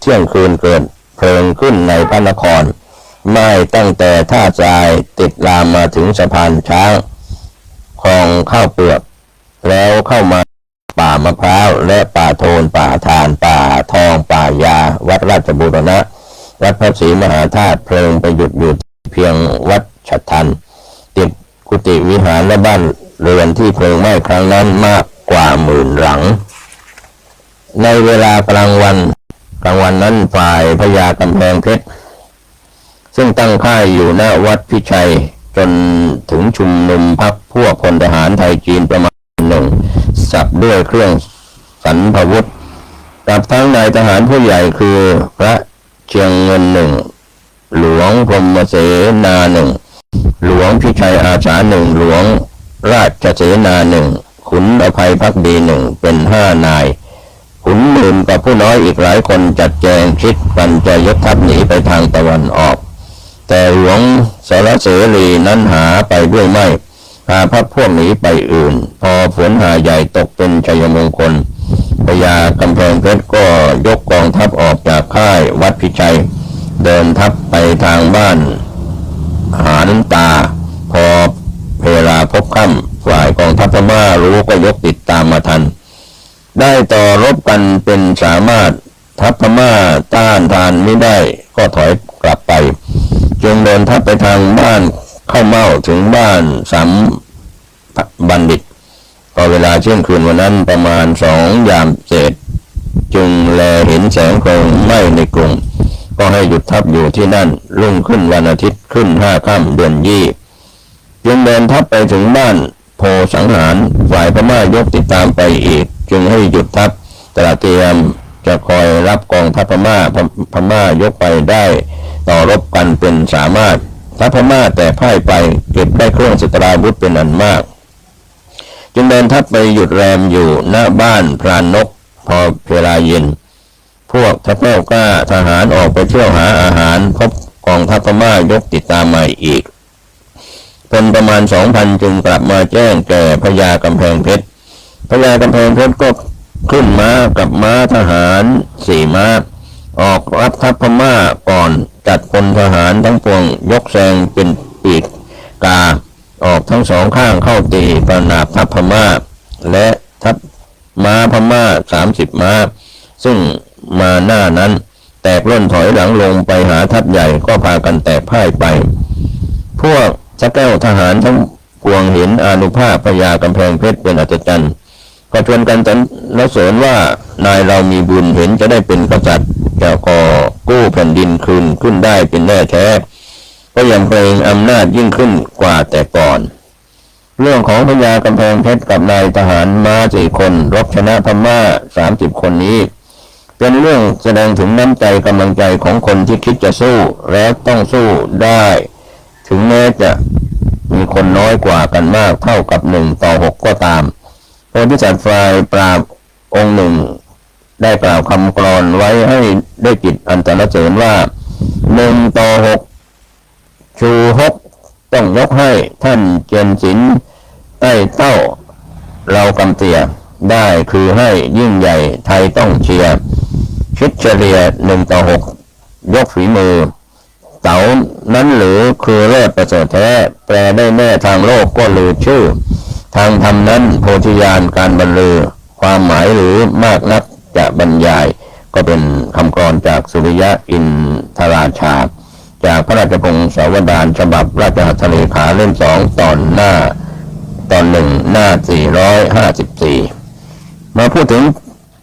เที่ยงคืนเกิดเพลิงขึ้นในพระนครไหม้ตั้งแต่ท่าทรายติดลามมาถึงสะพานช้างคลองข้าวเปลือกแล้วเข้ามาป่ามะพร้าวและป่าโทนป่าทานป่าทองป่ายาวัดราชบูรณะวัดพระศรีมหาธาตุเพลิงไปหยุดอยู่เพียงวัดฉัตรทันติดกุฏิวิหารและบ้านเรือนที่เพลิงไหม้ครั้งนั้นมากกว่า10,000 หลังในเวลากลางวันนั้นฝ่ายพญากำแพงเพชรซึ่งตั้งค่ายอยู่หน้าวัดพิชัยจนถึงชุมนุมพรรคพวกพลทหารไทยจีนประมาณหนึ่งสับด้วยเครื่องสรรพวุธกับทั้งนายทหารผู้ใหญ่คือพระเชียงเงินหนึ่งหลวงพรหมเสนาหนึ่งหลวงพิชัยอาสาหนึ่งหลวงราชเสนาหนึ่งขุนอภัยภักดีหนึ่งเป็น5 นายขุนหมื่นกับผู้น้อยอีกหลายคนจัดแจงคิดกันจะยกทัพหนีไปทางตะวันออกแต่หลวงสรเสรีนั้นหาไปด้วยไม่พาพรรคพวกหนีไปอื่นพอฝนหาใหญ่ตกเป็นชัยมงคลพญากำแพงเพชรก็ยกกองทัพออกจากค่ายวัดพิชัยเดินทัพไปทางบ้านหานตาพอเวลาพบค่ำฝ่ายกองทัพพม่ารู้ก็ยกติดตามมาทันได้ต่อรบกันเป็นสามารถทัพพม่าต้านทานไม่ได้ก็ถอยกลับไปจึงเดินทัพไปทางบ้านเข้าเม่าถึงบ้านสัมบัณฑิตพอเวลาเที่ยงคืนวันนั้นประมาณ2 ยามเศษจึงแลเห็นแสงเพลิงไหม้ในกรุงก็ให้หยุดทัพอยู่ที่นั่นรุ่งขึ้นวันอาทิตย์ขึ้น5 ค่ำเดือนยี่จึงเดินทัพไปถึงบ้านโพสังหารฝ่ายพม่ายกติดตามไปอีกจึงให้หยุดทัพตระเตรียมจะคอยรับกองทัพพม่ายกไปได้ต่อรบกันเป็นสามารถทัพพม่าแต่พ่ายไปเก็บได้เครื่องศัตราวุธเป็นอันมากจึงเดินทัพไปหยุดแรมอยู่หน้าบ้านพรานนกพอเวลาเย็นพวกทัพแก้วกล้าทหารออกไปเที่ยวหาอาหารพบกองทัพพม่ายกติดตามมาอีกเป็นประมาณ 2,000 จึงกลับมาแจ้งแก่พญากำแพงเพชรพญากำแพงเพชรก็ขึ้นม้ากับม้าทหาร4 ม้าออกรับทัพพม่าก่อนจัดพลทหารทั้งปวงยกแซงเป็นปีกกาออกทั้ง2 ข้างเข้าตีประนาบทัพพม่าและทัพม้าพม่า30 ม้าซึ่งมาหน้านั้นแตกล่นถอยหลังลงไปหาทัพใหญ่ก็พากันแตกพ่ายไปพวกสแก้วทหารทั้งปวงเห็นอานุภาพพญากำแพงเพชรเป็นอัศจรรย์ก็ชวนกันสรรเสริญว่านายเรามีบุญเห็นจะได้เป็นกษัตริย์จะก่อกู้แผ่นดินคืนขึ้นได้เป็นแน่แท้ก็ยังเกรงอำนาจยิ่งขึ้นกว่าแต่ก่อนเรื่องของพญากำแพงเพชรกับนายทหารม้า4 คนรบชนะพม่า30 คนนี้เป็นเรื่องแสดงถึงน้ำใจกำลังใจของคนที่คิดจะสู้และต้องสู้ได้ถึงแม้จะมีคนน้อยกว่ากันมากเท่ากับ1-6ก็ตามโพธิสัตว์ฝ่ายปราบองค์หนึ่งได้กล่าวคำกลอนไว้ให้ได้จิตอันสรรเสริญว่า1-6ชูฮกต้องยกให้ท่านเจนศิลป์ใต้เต้าเรากำเตียได้คือให้ยิ่งใหญ่ไทยต้องเชียร์คิดเฉลี่ย1-6ยกฝีมือเต๋านั้นหรือคือเลิศประเสริฐแท้แปลได้แน่ทางโลกก็ลือชื่อทางธรรมนั้นโพธิญาณการบรรลือความหมายหรือมากนักจะบรรยายก็เป็นคำกลอนจากสุริยะอินทราชาจากพระราชพงศาวดารฉบับราชหัตถเลขาเล่ม2ตอน1หน้า454มาพูดถึง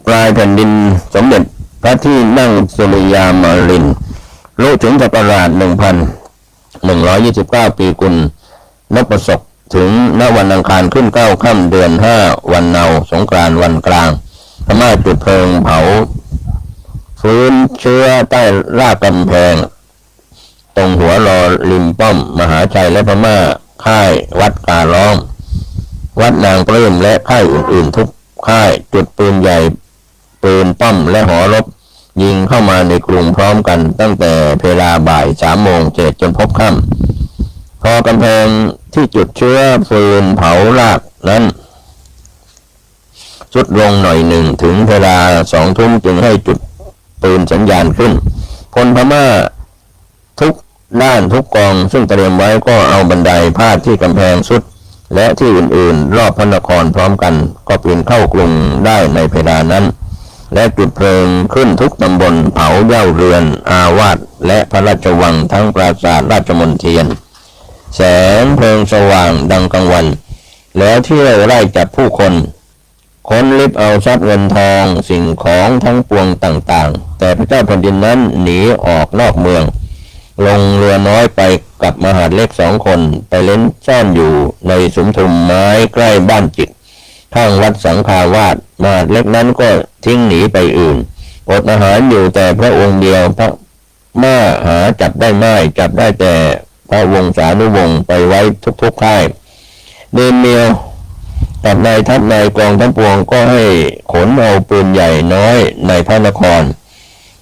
ปลายแผ่นดินสมเด็จพระที่นั่งสุริยามาลินรู้ถึงศักราช1129 ปีกุลนพศกถึงณวันอังคารขึ้น9 ค่ำเดือน5วันเนาสงกรานต์วันกลางพม่าจุดเพลิงเผาฟื้นเชื้อใต้รากกำแพงตรงหัวรอริมป้อมมหาชัยและพม่าค่ายวัดกาล้อมวัดนางปลื้มและค่ายอื่นๆทุกค่ายจุดปืนใหญ่ปืนป้อมและหอรบยิงเข้ามาในกรุงพร้อมกันตั้งแต่เวลาบ่าย3 โมงเศษจนพบค่ำพอกำแพงที่จุดเชื้อฟืนเผารากนั้นสุดลงหน่อยหนึ่งถึงเวลา2 ทุ่มจึงให้จุด ปืนสัญญาณขึ้นพลพม่าทุกด้านทุกกองซึ่งเตรียมไว้ก็เอาบันไดพาดที่กำแพงสุดและที่อื่นๆรอบพระนครพร้อมกันก็ปีนเข้ากรุงได้ในเพดานนั้นและจุดเพลิงขึ้นทุกตำบลเผาเย่าเรือนอาวาสและพระราชวังทั้งปราสาทราชมณฑีแสงเพลิงสว่างดังกลางวันแล้วเที่ยวไล่จับผู้คนค้นลิบเอาทรัพย์เงินทองสิ่งของทั้งปวงต่างๆแต่พระเจ้าแผ่นดินนั้นหนีออกนอกเมืองลงเรือน้อยไปกับมหาดเล็ก2 คนไปเล่นซ่อนอยู่ในสุมทุมไม้ใกล้บ้านจิกข้างวัดสังฆาวาสมหาดเล็กนั้นก็ทิ้งหนีไปอื่นอดอาหารอยู่แต่พระองค์เดียวพระม่าหาจับได้ไม่จับได้แต่พระวงศานุวงศ์ไปไว้ทุกค่ายเดนเมียวกับนายทัพนายกองทั้งปวงก็ให้ขนเอาปืนใหญ่น้อยในพระนคร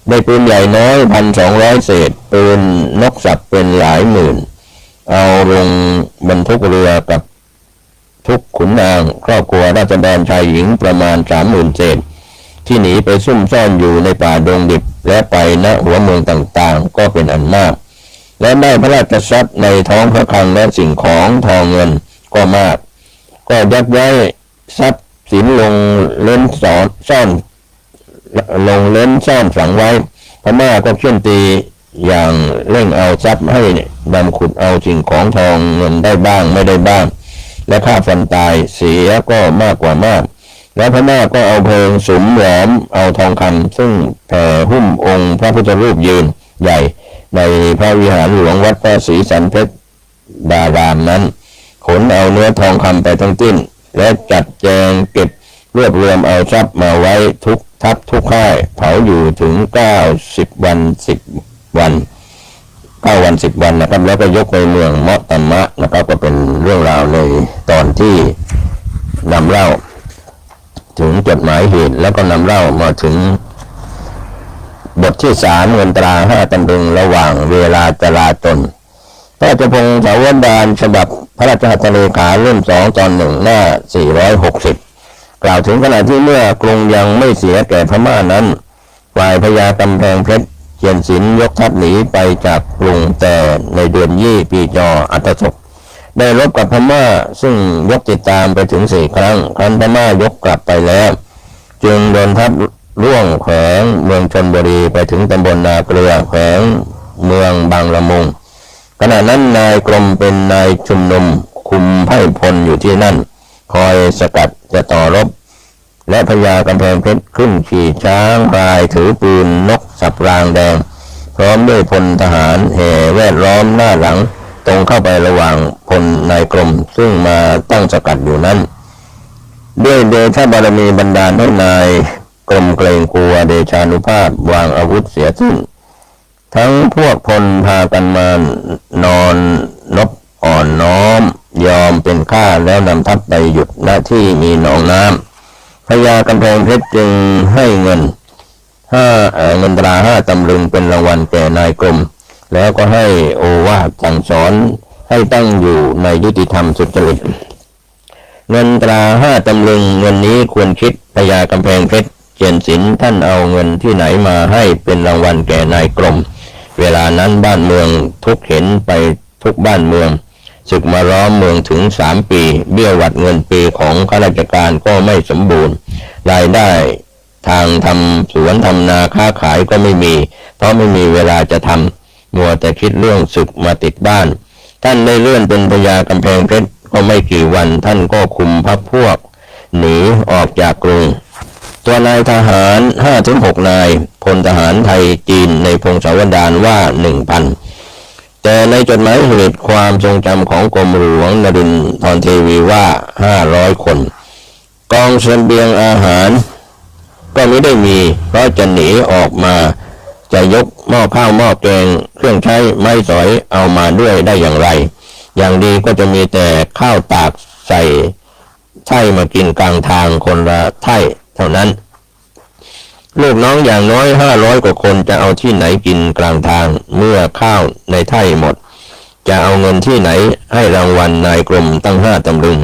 ได้ปืนใหญ่น้อย1,200 เศษปืนนกสับเป็นหลายหมื่นเอาลงบรรทุกเรือกับทุกขุนนางครอบครัวราชดรชายหญิงประมาณ30,000 เศษที่หนีไปซุ่มซ่อนอยู่ในป่าดงดิบและไปณหัวเมืองต่างๆก็เป็นอันมากและได้พระราชทรัพย์ในท้องพระคลังและสิ่งของทองเงินก็มากก็ยักย้ายทรัพย์สินลงเล่นซ่อนฝังไว้พม่าก็เขี่ยนตีอย่างเร่งเอาทรัพย์ให้ดำขุดเอาสิ่งของทองเงินได้บ้างไม่ได้บ้างและฆ่าฟันตายเสียก็มากกว่ามากแล้วพม่าก็เอาเพลิงสุมแหลมเอาทองคำซึ่งแผ่หุ้มองค์พระพุทธรูปยืนใหญ่ในพระวิหารหลวงวัดพระศรีสันเพชรดารามนั้นขนเอาเนื้อทองคำไปทั้งสิ้นและจัดแจงเก็บรวบรวมเอาทรัพย์มาไว้ทุกทัพทุกค่ายเผาอยู่ถึง90 วัน10 วัน9 วัน10 วันนะครับแล้วก็ยกไปเมืองมะตมะนะครับก็เป็นเรื่องราวในตอนที่นำเล่าถึงจดหมายเหตุแล้วก็นำเล่ามาถึงบทที่3เงินตรา5 ตำลึงระหว่างเวลาจราจรพระราชพงศาวดารฉบับพระราชหัตถเลขาเล่ม2 ตอน 1 หน้า460กล่าวถึงขณะที่เมื่อกรุงยังไม่เสียแก่พม่านั้นฝ่ายพญากำแพงเพชรเขียนศิลป์ยกทัพหนีไปจากกรุงแต่ในเดือนยี่ปีจออัตศกได้รบกับพม่าซึ่งยกติดตามไปถึง4 ครั้งครั้นพม่ายกกลับไปแล้วจึงโดนทัพร่วงแขวงเมืองชลบุรีไปถึงตำบลนาเกลือแขวงเมืองบางละมุงขณะนั้นนายกรมเป็นนายชุมนุมคุมไพร่พลอยู่ที่นั่นคอยสกัดจะต่อรบและพญากำแพงเพชรขึ้นขี่ช้างพลายถือปืนนกสับรางแดงพร้อมด้วยพลทหารแห่แวดล้อมหน้าหลังตรงเข้าไประหว่างพลนายกรมซึ่งมาตั้งสกัดอยู่นั้นด้วยเดชบารมีบันดาลให้นายกรมเกรงกลัวเดชานุภาพวางอาวุธเสียสิ้นทั้งพวกพลพากันมานอนนบอ่อนน้อมยอมเป็นข้าแล้วนำทัพไปหยุดหน้าที่มีหนองน้ำพญากำแพงเพชรจึงให้เงินตรา5 ตำลึงเป็นรางวัลแก่นายกรมแล้วก็ให้โอวาทสั่งสอนให้ตั้งอยู่ในยุติธรรมสุจริตเงินตรา5 ตำลึงเงินนี้ควรคิดพญากำแพงเพชรเขียนศิลป์ท่านเอาเงินที่ไหนมาให้เป็นรางวัลแก่นายกรมเวลานั้นบ้านเมืองทุกเห็นไปทุกบ้านเมืองศึกมาล้อมเมืองถึง3 ปีเบี้ยหวัดเงินปีของข้าราชการก็ไม่สมบูรณ์รายได้ทางทำสวนทำนาค้าขายก็ไม่มีเพราะไม่มีเวลาจะทำมัวแต่คิดเรื่องศึกมาติดบ้านท่านได้เลื่อนเป็นพญากำแพงเพชรก็ไม่กี่วันท่านก็คุมพรรคพวกหนีออกจากกรุงตัวนายทหาร 5-6 นายพลทหารไทยจีนในพงศาวดารว่า 1,000 แต่ในจดหมายเหตุความทรงจำของกรมหลวงนรินทรเทวีว่า500 คนกองเสบียงอาหารก็ไม่ได้มีเพราะจะหนีออกมาจะยกหม้อข้าวหม้อแกงเครื่องใช้ไม้สอยเอามาด้วยได้อย่างไรอย่างดีก็จะมีแต่ข้าวตากใส่ไถ่มากินกลางทางคนละไถ่เท่านั้นลูกน้องอย่างน้อย500 กว่าคนจะเอาที่ไหนกินกลางทางเมื่อข้าวในไถ่หมดจะเอาเงินที่ไหนให้รางวัลนายกรมตั้ง5 ตำลึง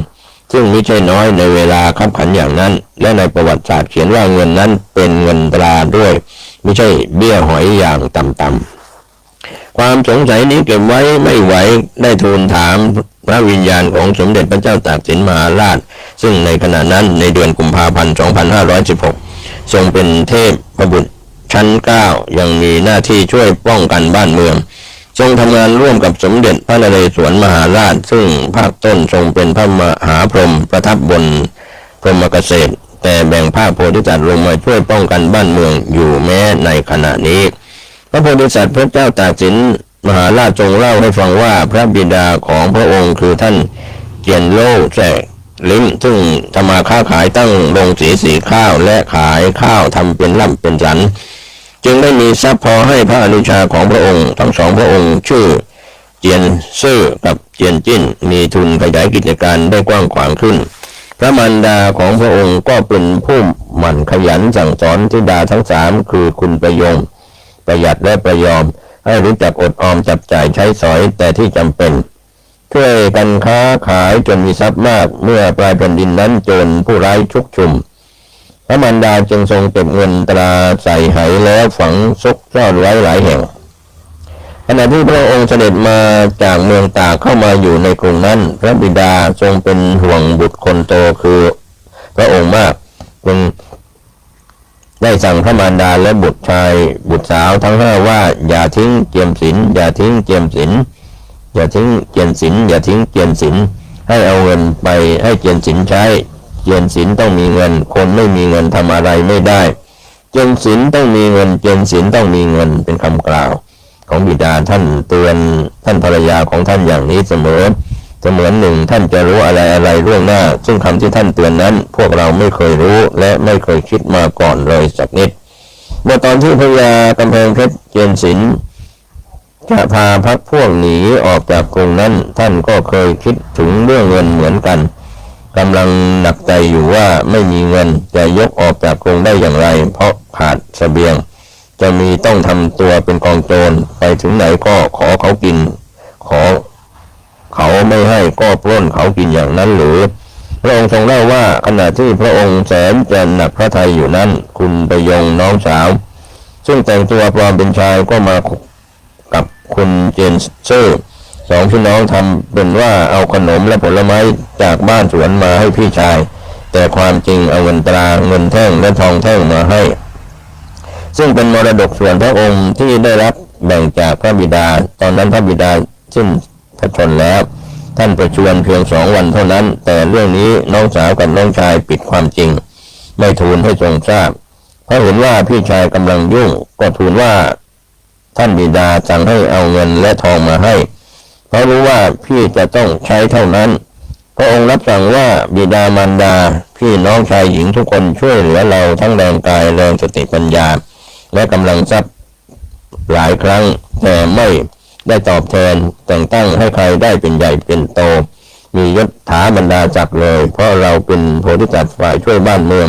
ซึ่งไม่ใช่น้อยในเวลาคับขันอย่างนั้นและในประวัติศาสตร์เขียนว่าเงินนั้นเป็นเงินตราด้วย ไม่ใช่เบี้ยหอยอย่างต่ำๆความสงสัยนี้เก็บไว้ไม่ไหวได้ทูลถามพระวิญญาณของสมเด็จพระเจ้าตากสินมหาราชซึ่งในขณะนั้นในเดือนกุมภาพันธ์ 2516 ทรงเป็นเทพบุตรชั้น 9ยังมีหน้าที่ช่วยป้องกันบ้านเมืองทรงทำงานร่วมกับสมเด็จพระนเรศวรมหาราชซึ่งภาคต้นทรงเป็นพระมหาพรหมประทับบนพรหมเกษตรแต่แบ่งภาคโพธิสัตว์ลงมาช่วยป้องกันบ้านเมืองอยู่แม้ในขณะนี้พระโพธิสัตว์พระเจ้าตากสินมหาราชทรงเล่าให้ฟังว่าพระบิดาของพระองค์คือท่านเจียนโล่แจ่ลิ้มซึ่งทำมาค้าขายตั้งโรงสีข้าวและขายข้าวทำเป็นล่ำเป็นสันจึงได้มีทรัพย์พอให้พระอนุชาของพระองค์ทั้งสองพระองค์ชื่อเจียนซื่อกับเจียนจิ้นมีทุนขยายกิจการได้กว้างขวางขึ้นพระมารดาของพระองค์ก็เป็นผู้หมั่นขยันสั่งสอนธิดาทั้งสามคือคุณประยงประหยัดและประยอมให้รู้จักอดออมจับจ่ายใช้สอยแต่ที่จำเป็นช่วยกันค้าขายจนมีทรัพย์มากเมื่อปลายแผ่นดินนั้นโจรผู้ร้ายชุกชุมพระมารดาจึงทรงเก็บเงินตราใส่ไหแล้วฝังซุกซ่อนไว้หลายแห่งขณะที่พระองค์เสด็จมาจากเมืองตากเข้ามาอยู่ในกรุงนั้นพระบิดาทรงเป็นห่วงบุตรคนโตคือพระองค์มากจึงได้สั่งพระมารดาและบุตรชายบุตรสาวทั้งห้าว่าอย่าทิ้งเจียมศิลอย่าทิ้งเจียมศิลอย่าทิ้งเจียนศิลอย่าทิ้งเจียนศิลให้เอาเงินไปให้เจียนศิลใช้เจียนศิลต้องมีเงินคนไม่มีเงินทำอะไรไม่ได้เจียนศิลต้องมีเงินเจียนศิลต้องมีเงินเป็นคำกล่าวของบิดาท่านเตือนท่านภรรยาของท่านอย่างนี้เสมอหนึ่งท่านจะรู้อะไรล่วงหน้าซึ่งคำที่ท่านเตือนนั้นพวกเราไม่เคยรู้และไม่เคยคิดมาก่อนเลยสักนิดเมื่อตอนที่พญากำแพงเพชรเจียนศิลจะพาพรรคพวกหนีออกจากกรุงนั้นท่านก็เคยคิดถึงเรื่องเงินเหมือนกันกำลังหนักใจอยู่ว่าไม่มีเงินจะยกออกจากกรุงได้อย่างไรเพราะขาดเสบียงจะมีต้องทำตัวเป็นกองโจรไปถึงไหนก็ขอเขากินขอเขาไม่ให้ก็ปล้นเขากินอย่างนั้นหรือพระองค์ทรงเล่าว่าขณะที่พระองค์แสนจะหนักพระทัยอยู่นั้นคุณประยงน้องสาวซึ่งแต่งตัวปลอมเป็นชายก็มากับคุณเจนเซอร์สองพี่น้องทำเป็นว่าเอาขนมและผลไม้จากบ้านสวนมาให้พี่ชายแต่ความจริงเอาเงินตราเงินแท่งและทองแท่งมาให้ซึ่งเป็นมรดกส่วนพระองค์ที่ได้รับแบ่งจากพระบิดาตอนนั้นพระบิดาสิ้นพระชนม์แล้วท่านประชวรเพียง2 วันเท่านั้นแต่เรื่องนี้น้องสาวกับน้องชายปิดความจริงไม่ทูลให้ทรงทราบเพราะเห็นว่าพี่ชายกำลังยุ่งก็ทูลว่าท่านบิดาสั่งให้เอาเงินและทองมาให้เพราะรู้ว่าพี่จะต้องใช้เท่านั้นพระองค์รับสั่งว่าบิดามารดาพี่น้องชายหญิงทุกคนช่วยเหลือเราทั้งแรงกายแรงสติปัญญาและกำลังทรัพย์หลายครั้งแต่ไม่ได้ตอบแทนแต่งตั้งให้ใครได้เป็นใหญ่เป็นโตมียศถาบรรดาศักดิ์เลยเพราะเราเป็นโพธิสัตว์ฝ่ายช่วยบ้านเมือง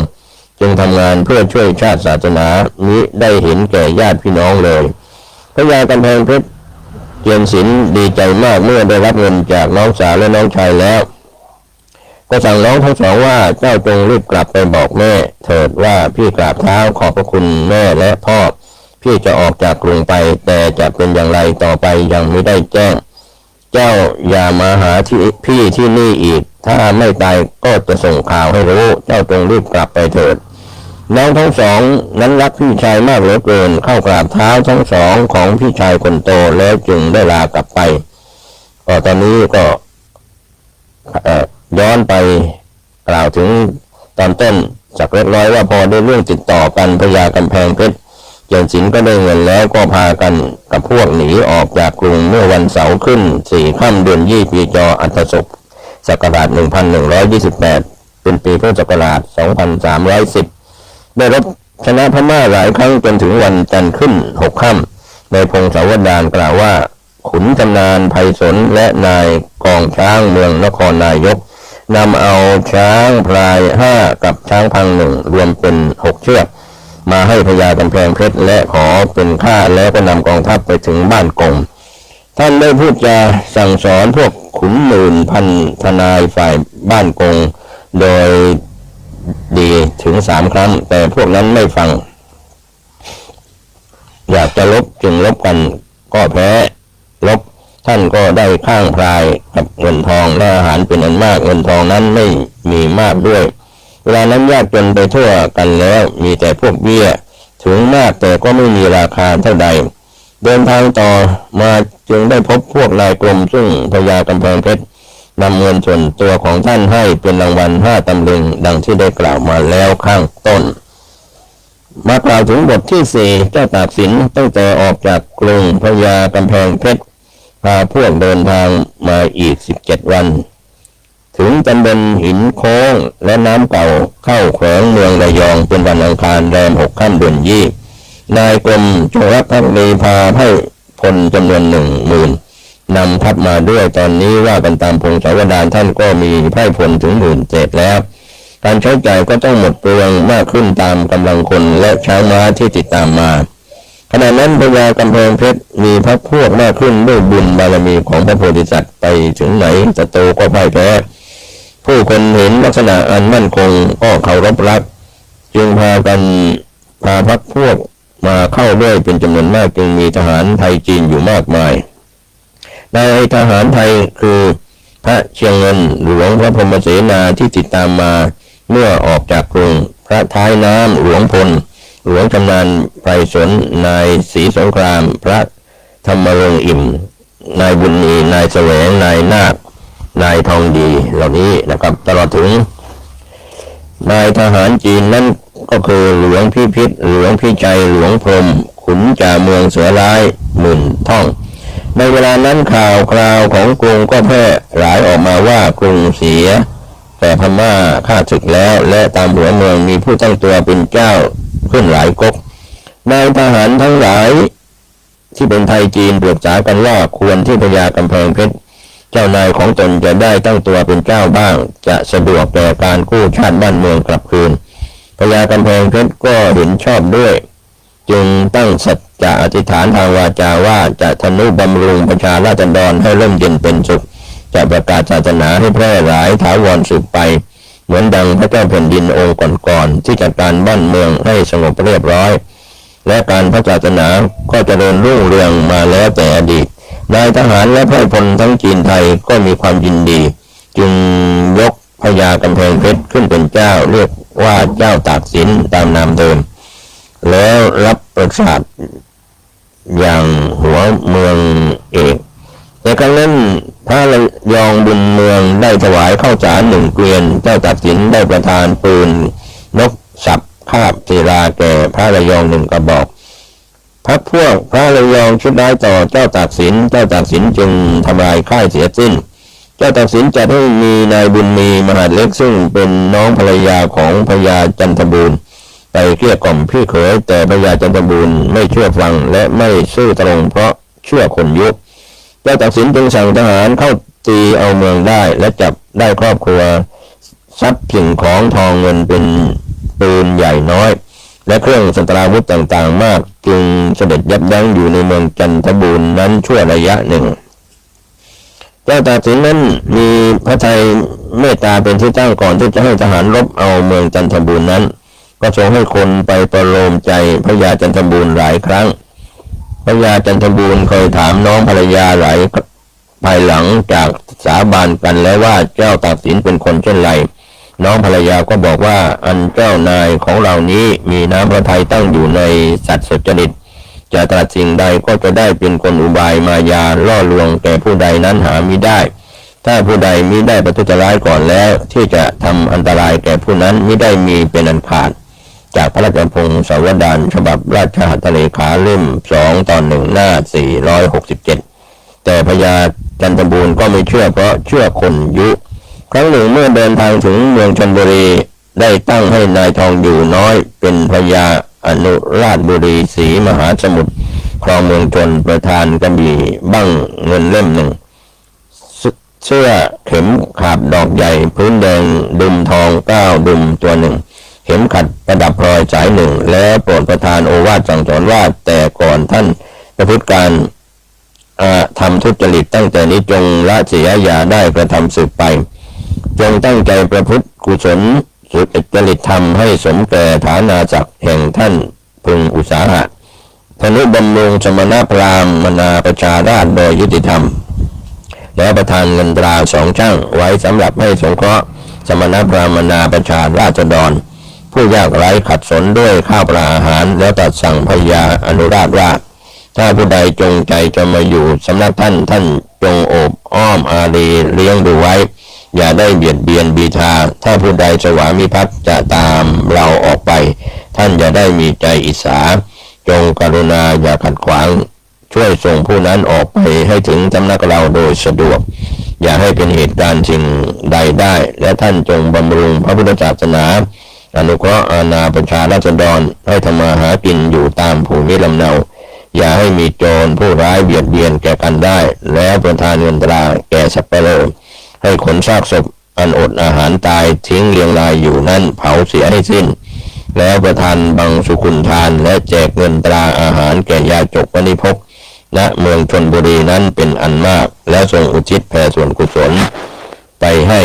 จึงทำงานเพื่อช่วยชาติศาสนามิได้เห็นแก่ญาติพี่น้องเลยพระยากำแพงเพชรเจียนศิลดีใจมากเมื่อได้รับเงินจากน้องสาวและน้องชายแล้วก็สั่งน้องทั้งสองว่าเจ้าจงรีบกลับไปบอกแม่เถิดว่าพี่กราบเท้าขอบพระคุณแม่และพ่อพี่จะออกจากกรุงไปแต่จะเป็นอย่างไรต่อไปยังไม่ได้แจ้งเจ้าอย่ามาหาที่พี่ที่นี่อีกถ้าไม่ตายก็จะส่งข่าวให้รู้เจ้าจงรีบกลับไปเถิดน้องทั้งสองนั้นรักพี่ชายมากเหลือเกินเข้ากราบเท้าทั้งสองของพี่ชายคนโตแล้วจึงได้ลากลับไปก็ตอนนี้ก็ย้อนไปกล่าวถึงตอนต้นสักเล็กน้อยว่าพอได้เรื่องติดต่อกันพญากำแพงเพชรเจียนศิลก็ได้เงินแล้วก็พากันกับพวกหนีออกจากกรุงเมื่อวันเสาร์ขึ้น4 ค่ำเดือนยี่ปีจออัฏฐศกศักราช1128เป็นปีพุทธศักราช2310ได้รบชนะพม่าหลายครั้งจนถึงวันจันทร์ขึ้น6 ค่ำในพงศาวดารกล่าวว่าขุนชำนาญไพศาลและนายกองช้างเมืองนครนายกนำเอาช้างพลาย5กับช้างพัง1รวมเป็น6 เชือกมาให้พญากำแพงเพชรและขอเป็นข้าแล้วก็นำกองทัพไปถึงบ้านกงท่านได้พูดจาสั่งสอนพวกขุนหมื่นพันทนายฝ่ายบ้านกงโดยดีถึง3 ครั้งแต่พวกนั้นไม่ฟัง ากจะลบจึงลบกันก็แพ้ลบท่านก็ได้ข้างพรายกับเงินทองและอาหารเป็นอันมากเงินทองนั้นไม่มีมากด้วยเวลานั้นยากจนไปทั่วกันแล้วมีแต่พวกเบี้ยถึงมากแต่ก็ไม่มีราคาเท่าใดเดินทางต่อมาจึงได้พบพวกนายกรมซึ่งพญากำแพงเพชรนำเงินส่วนตัวของท่านให้เป็นรางวัล5 ตำลึงดังที่ได้กล่าวมาแล้วข้างต้นมากล่าวถึงบทที่4เจ้าตากสินตั้งแต่ออกจากกรุงพญากำแพงเพชรพาพวกเดินทางมาอีก17 วันถึงตำบลหินโค้งและน้ำเก่าเข้าแขวงเมืองระยองเป็นวันอังคารแรม6 ค่ำเดือนยี่นายกรมจงรักภักดีพาให้พลจำนวน10,000นำทัพมาด้วยตอนนี้ว่ากันตามพงศาวดารท่านก็มีไพร่พลถึง17,000แล้วการใช้จ่ายก็ต้องหมดเปลืองมากขึ้นตามกำลังคนและช้างม้าที่ติดตามมาขณะนั้นพญากำแพงเพชรมีพรรคพวกมากขึ้นด้วยบุญบารมีของพระโพธิสัตว์ไปถึงไหนศัตรูก็พ่ายแพ้ผู้คนเห็นลักษณะอันมั่นคงก็เคารพรักจึงพาพรรคพวกมาเข้าด้วยเป็นจำนวนมากจึงมีทหารไทยจีนอยู่มากมายในทหารไทยคือพระเชียงเงินหลวงพระพรหมเสนาที่ติดตามมาเมื่อออกจากกรุงพระท้ายน้ำหลวงพลหลวงชำนาญไพรสนนายศรีสงครามพระธรรมรงค์อิ่มนายบุญมีนายแสวงนายนาคนายทองดีเหล่านี้นะครับตลอดถึงนายทหารจีนนั้นก็คือหลวงพิพิธหลวงพิชัยหลวงพรหมขุนจ่าเมืองเสือร้ายหมื่นท่องในเวลานั้นข่าวคราวของกรุงก็แพร่หลายออกมาว่ากรุงเสียแต่พม่าฆ่าศึกแล้วและตามหัวเมืองมีผู้ตั้งตัวเป็นเจ้าขึ้นหลายก๊กนายทหารทั้งหลายที่เป็นไทยจีนปรึกษากันว่าควรที่พญากำแพงเพชรเจ้านายของตนจะได้ตั้งตัวเป็นเจ้าบ้างจะสะดวกแก่การกู้ชาติบ้านเมืองกลับคืนพญากำแพงเพชรก็เห็นชอบด้วยจึงตั้งสัจจะอธิษฐานทางวาจาว่าจะทนุบำรุงประชาราษฎรให้ร่มเย็นเป็นสุขจะประกาศศาสนาให้แพร่หลายถาวรสืบไปเหมือนดังพระเจ้าแผ่นดินองค์ก่อนๆที่จัดการบ้านเมืองให้สงบเรียบร้อยและการพระศาสนาก็เจริญรุ่งเรืองมาแล้วแต่อดีตนายทหารและไพร่พลทั้งจีนไทยก็มีความยินดีจึงยกพญากำแพงเพชรขึ้นเป็นเจ้าเรียกว่าเจ้าตากสินตามนามเดิมแล้วรับประสาทอย่างหัวเมืองเอกในครั้งนั้นพระระยองบุญเมืองได้ถวายข้าวสาร1 เกวียนเจ้าตากสินได้ประทานปืนนกสับคาบศิลาแก่พระระยอง1 กระบอกพรรคพวกพระระยองชุดร้ายต่อเจ้าตากสินจึงทำลายค่ายเสียสิ้นเจ้าตากสินจัดให้มีนายบุญมีมหาดเล็กซึ่งเป็นน้องภรรยาของพญาจันทบูรณ์ไปเกลี้ยกล่อมพี่เขยแต่พญาจันทบูรณ์ไม่เชื่อฟังและไม่ซื่อตรงเพราะเชื่อคนยุเจ้าตากสินจึงสั่งทหารเข้าตีเอาเมืองได้และจับได้ครอบครัวทรัพย์สิ่งของทองเงินเป็นปืนใหญ่น้อยและเครื่องสัตราวุธต่างๆมากจึงเสด็จยับยั้งอยู่ในเมืองจันทบูรณ์นั้นชั่วระยะหนึ่งเจ้าตากสินนั้นมีพระทัยเมตตาเป็นที่ตั้งก่อนที่จะให้ทหารรบเอาเมืองจันทบูรณ์นั้นก็ทรงให้คนไปประโลมใจพญาจันทบูรณ์หลายครั้งพญาจันทบูรณ์เคยถามน้องภรรยาหลายภายหลังจากสาบานกันแล้วว่าเจ้าตากสินเป็นคนเช่นไรน้องภรรยาก็บอกว่าอันเจ้านายของเรานี้มีน้ำพระทัยตั้งอยู่ในสัตว์สุจริตจะตรัสสิ่งใดก็จะได้เป็นคนอุบายมายาล่อลวงแก่ผู้ใดนั้นหามิได้ถ้าผู้ใดมิได้ประทุษร้ายก่อนแล้วที่จะทำอันตรายแก่ผู้นั้นมิได้มีเป็นอันขาดจากพระราชพงศาวดารฉบับราชหัตถเลขาเล่ม2 ตอน 1 หน้า 467แต่พญาจันทบูรณ์ก็ไม่เชื่อเพราะเชื่อคนยุครั้งหนึ่งเมื่อเดินทางถึงเมืองชลบุรีได้ตั้งให้นายทองอยู่น้อยเป็นพญาอนุราชบุรีศรีมหาสมุทรครองเมืองชนประธานกระบี่บั้งเงินเล่มหนึ่งเสื้อเข็มขาบดอกใหญ่พื้นแดงดุมทอง9 ดุมตัวหนึ่งเข็มขัดประดับพลอยสายหนึ่งแล้วโปรดประทานโอวาทสั่งสอนว่าแต่ก่อนท่านประพฤติการทำทุจริตตั้งแต่นี้จงละเสียอย่าได้กระทำสืบไปจงตั้งใจประพฤติกุศลสุจริตธรรมให้สมแก่ฐานาศักดิ์แห่งท่านพึงอุตสาหะ ธนุบำรุงสมณพราหมณ์ประชาราษฎร์โดยยุติธรรมแล้วประทานเงินตรา2 ชั่งไว้สำหรับให้สงเคราะห์สมณพราหมณ์ประชาราษฎรผู้ยากไร้ขัดสนด้วยข้าวปลาอาหารแล้วตรัสสั่งพญาอนุราชว่าถ้าผู้ใดจงใจจะมาอยู่สำนักท่านจงโอบอ้อมอารีเลี้ยงดูไว้อย่าได้เบียดเบียนบีทาถ้าผู้ใดสวามิภักดิ์จะตามเราออกไปท่านอย่าได้มีใจอิจฉาจงกรุณาอย่าขัดขวางช่วยส่งผู้นั้นออกไปให้ถึงสำนักเราโดยสะดวกอย่าให้เป็นเหตุการณ์สิ่งใดได้และท่านจงบำรุงพระพุทธศาสนาอนุเคราะห์อาณาประชาราษฎรให้ทำมาหากินอยู่ตามภูมิลำเนาอย่าให้มีโจรผู้ร้ายเบียดเบียนแก่กันได้แล้วประทานเงินตราแก่สัปเหร่อให้ขนซากศพอันอดอาหารตายทิ้งเรียงรายอยู่นั้นเผาเสียให้สิ้นแล้วประทานบังสุขุนทานและแจกเงินตราอาหารแก่ยาจกวณิพกณเมืองชลบุรีนั้นเป็นอันมากและทรงอุทิศแผ่ส่วนกุศลไปให้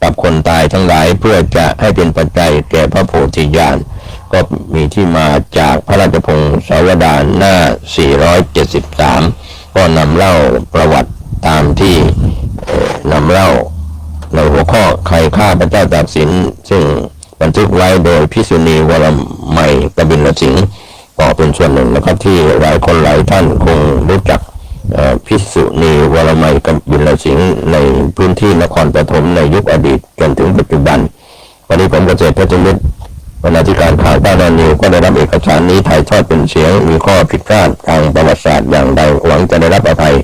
กับคนตายทั้งหลายเพื่อจะให้เป็นปัจจัยแก่พระโพธิญาณก็มีที่มาจากพระราชพงศาวดารหน้า473ก็นำเล่าประวัติตามที่นำเล่าในหัวข้อใครฆ่าพระเจ้าตากสินซึ่งบันทึกไว้โดยภิกษุณีวรมัยกบิลสิงห์ก็เป็นส่วนหนึ่งนะครับที่หลายคนหลายท่านคงรู้จักภิกษุณีวรมัยกบิลสิงห์ในพื้นที่นครปฐมในยุคอดีตจนถึงปัจจุบันวันนี้ผมเกษตรเพชรมิตรบรรณาธิการข่าวต้านนิวก็ได้รับเอกสารนี้ถ่ายทอดเป็นเสียงมีข้อผิดพลาดทางประวัติศาสตร์อย่างใดหวังจะได้รับอภัย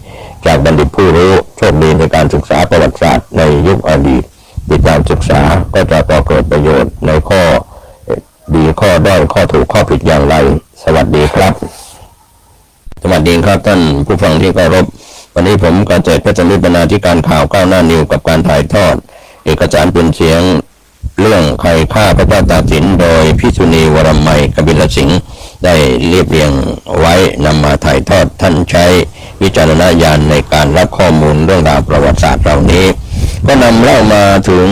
จากบัณฑิตผู้รู้โชคดีในการศึกษาประวัติศาสตร์ในยุคอดีตติดตามศึกษาก็จะก่อเกิดประโยชน์ในข้อดีข้อด้อยข้อถูกข้อผิดอย่างไรสวัสดีครับสวัสดีครับท่านผู้ฟังที่เคารพวันนี้ผมกเกษตรเพชรมิตรบรรณาธิการข่าวก้าวหน้านิวกับการถ่ายทอดเอกสารเป็นเสียงเรื่องใครฆ่าพระเจ้าตากสินโดยภิกษุณีวรมัยกบิลสิงห์ได้เรียบเรียงไว้นำมาถ่ายทอดท่านใช้วิจารณญาณในการรับข้อมูลเรื่องราวประวัติศาสตร์เหล่านี้ก็นำเล่ามาถึง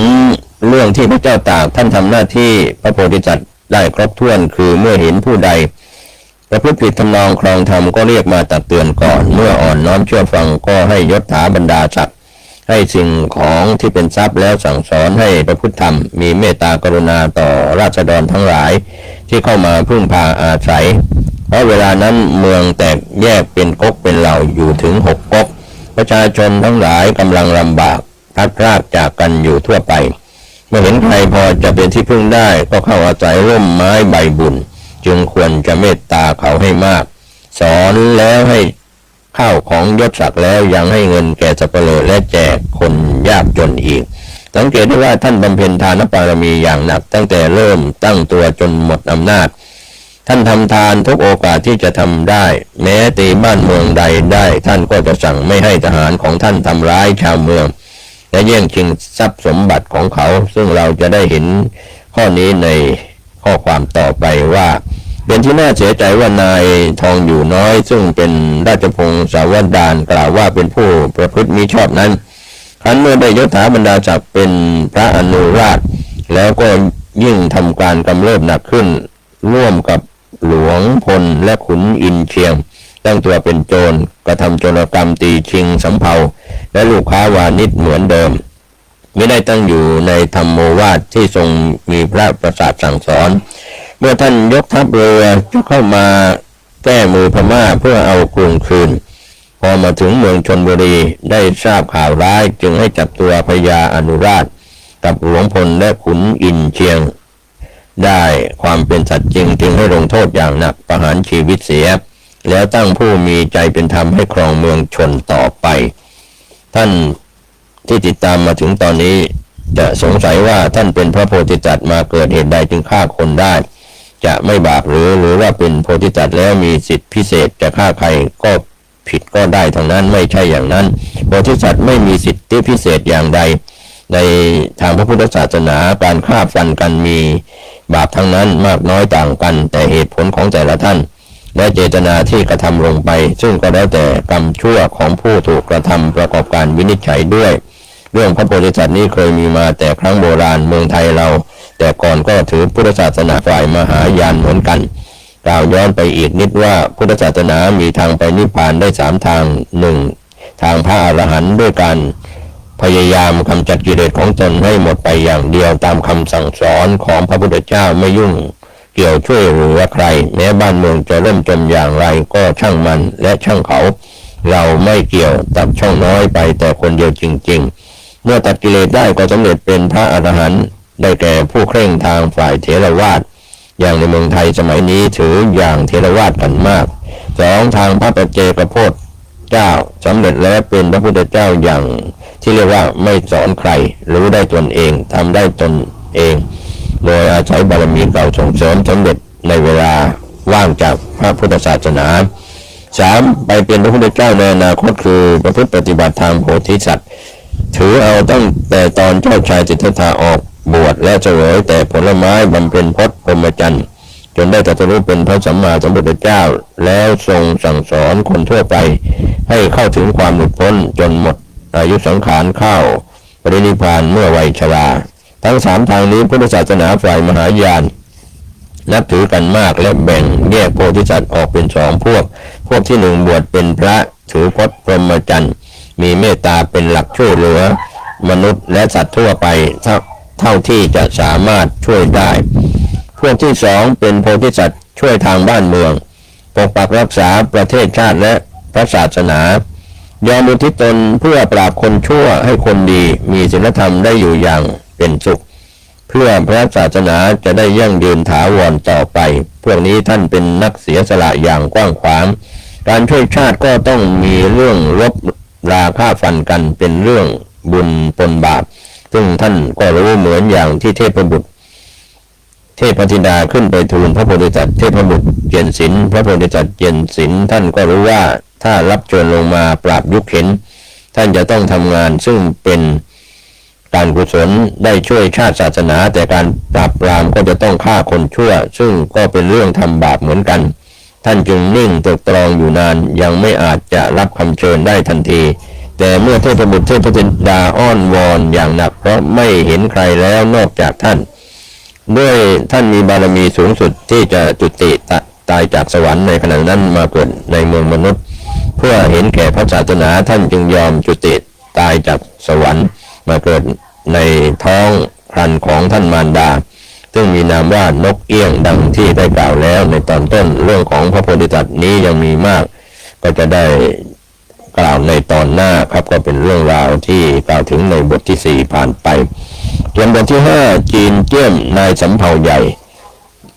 เรื่องที่พระเจ้าตากท่านทำหน้าที่พระโพธิสัตว์ได้ครบถ้วนคือเมื่อเห็นผู้ใดประพฤติผิดทำนองครองธรรมก็เรียกมาตักเตือนก่อนเมื่ออ่อนน้อมเชื่อฟังก็ให้ยศถาบรรดาศักดิ์ให้สิ่งของที่เป็นทรัพย์แล้วสั่งสอนให้ประพฤติธรรมมีเมตตากรุณาต่อราษฎรทั้งหลายที่เข้ามาพึ่งพาอาศัยเพราะเวลานั้นเมืองแตกแยกเป็นก๊กเป็นเหล่าอยู่ถึง6 ก๊กประชาชนทั้งหลายกำลังลำบากพลัดพรากจากกันอยู่ทั่วไปเมื่อเห็นใครพอจะเป็นที่พึ่งได้ก็เข้าอาศัยร่มไม้ใบบุญจึงควรจะเมตตาเขาให้มากสอนแล้วให้ข้าวของยศศักดิ์แล้วยังให้เงินแก่สัปเหร่อและแจกคนยากจนอีกสังเกตได้ว่าท่านบำเพ็ญทานบารมีอย่างหนักตั้งแต่เริ่มตั้งตัวจนหมดอำนาจท่านทำทานทุกโอกาสที่จะทำได้แม้ตีบ้านเมืองใดได้ท่านก็จะสั่งไม่ให้ทหารของท่านทำร้ายชาวเมืองและแย่งชิงทรัพย์สมบัติของเขาซึ่งเราจะได้เห็นข้อนี้ในข้อความต่อไปว่าเป็นที่น่าเสียใจว่านายทองอยู่น้อยซึ่งเป็นราชพงศาวดารกล่าวว่าเป็นผู้ประพฤติมิชอบนั้นครั้นเมื่อได้ยศถาบรรดาศักดิ์เป็นพระอนุราชแล้วก็ยิ่งทำการกำเริบหนักขึ้นร่วมกับหลวงพลและขุนอินเชียงตั้งตัวเป็นโจรกระทำโจรกรรมตีชิงสำเภาและลูกค้าวานิชเหมือนเดิมไม่ได้ตั้งอยู่ในธรรมโมวาทที่ทรงมีพระประสาทสั่งสอนเมื่อท่านยกทัพเรือจะเข้ามาแก้มือพม่าเพื่อเอากรุงคืนพอมาถึงเมืองชลบุรีได้ทราบข่าวร้ายจึงให้จับตัวพญาอนุราชกับหลวงพลและขุนอินเชียงได้ความเป็นสัตย์จริงจึงให้ลงโทษอย่างหนักประหารชีวิตเสียแล้วตั้งผู้มีใจเป็นธรรมให้ครองเมืองชนต่อไปท่านที่ติดตามมาถึงตอนนี้จะสงสัยว่าท่านเป็นพระโพธิสัตว์มาเกิดเหตุใดจึงฆ่าคนได้จะไม่บาปหรือว่าเป็นโพธิสัตว์แล้วมีสิทธิพิเศษจะฆ่าใครก็ผิดก็ได้ทั้งนั้นไม่ใช่อย่างนั้นโพธิสัตว์ไม่มีสิทธิพิเศษอย่างใดในทางพระพุทธศาสนาการฆ่าฟันกันมีบาปทั้งนั้นมากน้อยต่างกันแต่เหตุผลของแต่ละท่านและเจตนาที่กระทำลงไปซึ่งก็แล้วแต่กรรมชั่วของผู้ถูกกระทำประกอบการวินิจฉัยด้วยเรื่องพระโพธิสัตว์นี้เคยมีมาแต่ครั้งโบราณเมืองไทยเราแต่ก่อนก็ถือพุทธศาสนาฝ่ายมหายานเหมือนกัน กล่าวย้อนไปอีกนิดว่าพุทธศาสนามีทางไปนิพพานได้3ทาง1ทางพระอรหันต์ด้วยการพยายามกำจัดกิเลสของตนให้หมดไปอย่างเดียวตามคำสั่งสอนของพระพุทธเจ้าไม่ยุ่งเกี่ยวช่วยเหลือใครแม้บ้านเมืองจะเริ่มจมอย่างไรก็ช่างมันและช่างเขาเราไม่เกี่ยวตัดช่องน้อยไปแต่คนเดียวจริงๆเมื่อตัดกิเลสได้ก็สำเร็จเป็นพระอรหันต์ได้แก่ผู้เคร่งทางฝ่ายเถรวาทอย่างในเมืองไทยสมัยนี้ถืออย่างเถรวาทกันมาก2ทางพระปัจเจกโพธิเจ้าสำเร็จแล้วเป็นพระพุทธเจ้าอย่างที่เรียกว่าไม่สอนใครรู้ได้ตนเองทำได้ตนเองโดยอาศัยบารมีเก่าส่งเสริมสำเร็จในเวลาว่างจากพระพุทธศาสนา3ไปเป็นพระพุทธเจ้าในอนาคตคือประพฤติปฏิบัติทางโพธิสัตว์ถือเอาตั้งแต่ตอนเจ้าชายสิทธัตถะออกบวชและเสวยแต่ผลไม้บำเพ็ญพจน์พรหมจรรย์จนได้ตรัสรู้เป็นพระสัมมาสัมพุทธเจ้าแล้วทรงสั่งสอนคนทั่วไปให้เข้าถึงความหลุดพ้นจนหมดอายุสังขารเข้าปรินิพพานเมื่อวัยชราทั้ง3ทางนี้พุทธศาสนาฝ่ายมหายานนับถือกันมากและแบ่งแยกโพธิสัตว์ออกเป็น2พวกที่1บวชเป็นพระถือพจน์พรหมจรรย์มีเมตตาเป็นหลักช่วยเหลือมนุษย์และสัตว์ทั่วไปเท่าที่จะสามารถช่วยได้พวกที่2เป็นโพธิสัตว์ช่วยทางบ้านเมืองปกปักรักษาประเทศชาติและพระศาสนายอมอุทิศตนเพื่อปราบคนชั่วให้คนดีมีศีลธรรมได้อยู่อย่างเป็นสุขเพื่อพระศาสนาจะได้ยั่งยืนถาวรต่อไปพวกนี้ท่านเป็นนักเสียสละอย่างกว้างขวางการช่วยชาติก็ต้องมีเรื่องรบราฆ่าฟันกันเป็นเรื่องบุญปนบาปซึ่งท่านก็รู้เหมือนอย่างที่เทพบุตรเทพธิดาขึ้นไปทูลพระโพธิสัตว์เทพบุตรเย็นศีลพระโพธิสัตว์เย็นศีลท่านก็รู้ว่าถ้ารับเชิญลงมาปราบยุคเข็นท่านจะต้องทำงานซึ่งเป็นการกุศลได้ช่วยชาติศาสนาแต่การปราบปรามก็จะต้องฆ่าคนชั่วซึ่งก็เป็นเรื่องทำบาปเหมือนกันท่านจึงนิ่งตรึกตรองอยู่นานยังไม่อาจจะรับคำเชิญได้ทันทีแต่เมื่อเทพบุตรเทพธิดาอ้อนวอนอย่างหนักเพราะไม่เห็นใครแล้วนอกจากท่านด้วยท่านมีบารมีสูงสุดที่จะจุติตายจากสวรรค์ในขณะนั้นมาเกิดในเมืองมนุษย์เพื่อเห็นแก่พระศาสนาท่านจึงยอมจุติตายจากสวรรค์มาเกิดในท้องครรภ์ของท่านมารดาซึ่งมีนามว่านกเอี้ยงดังที่ได้กล่าวแล้วในตอนต้นเรื่องของพระโพธิสัตว์นี้ยังมีมากก็จะได้กล่าวในตอนหน้าครับก็เป็นเรื่องราวที่กล่าวถึงในบทที่4ผ่านไปส่วนบทที่5จีนเจี้ยมนายสำเภาใหญ่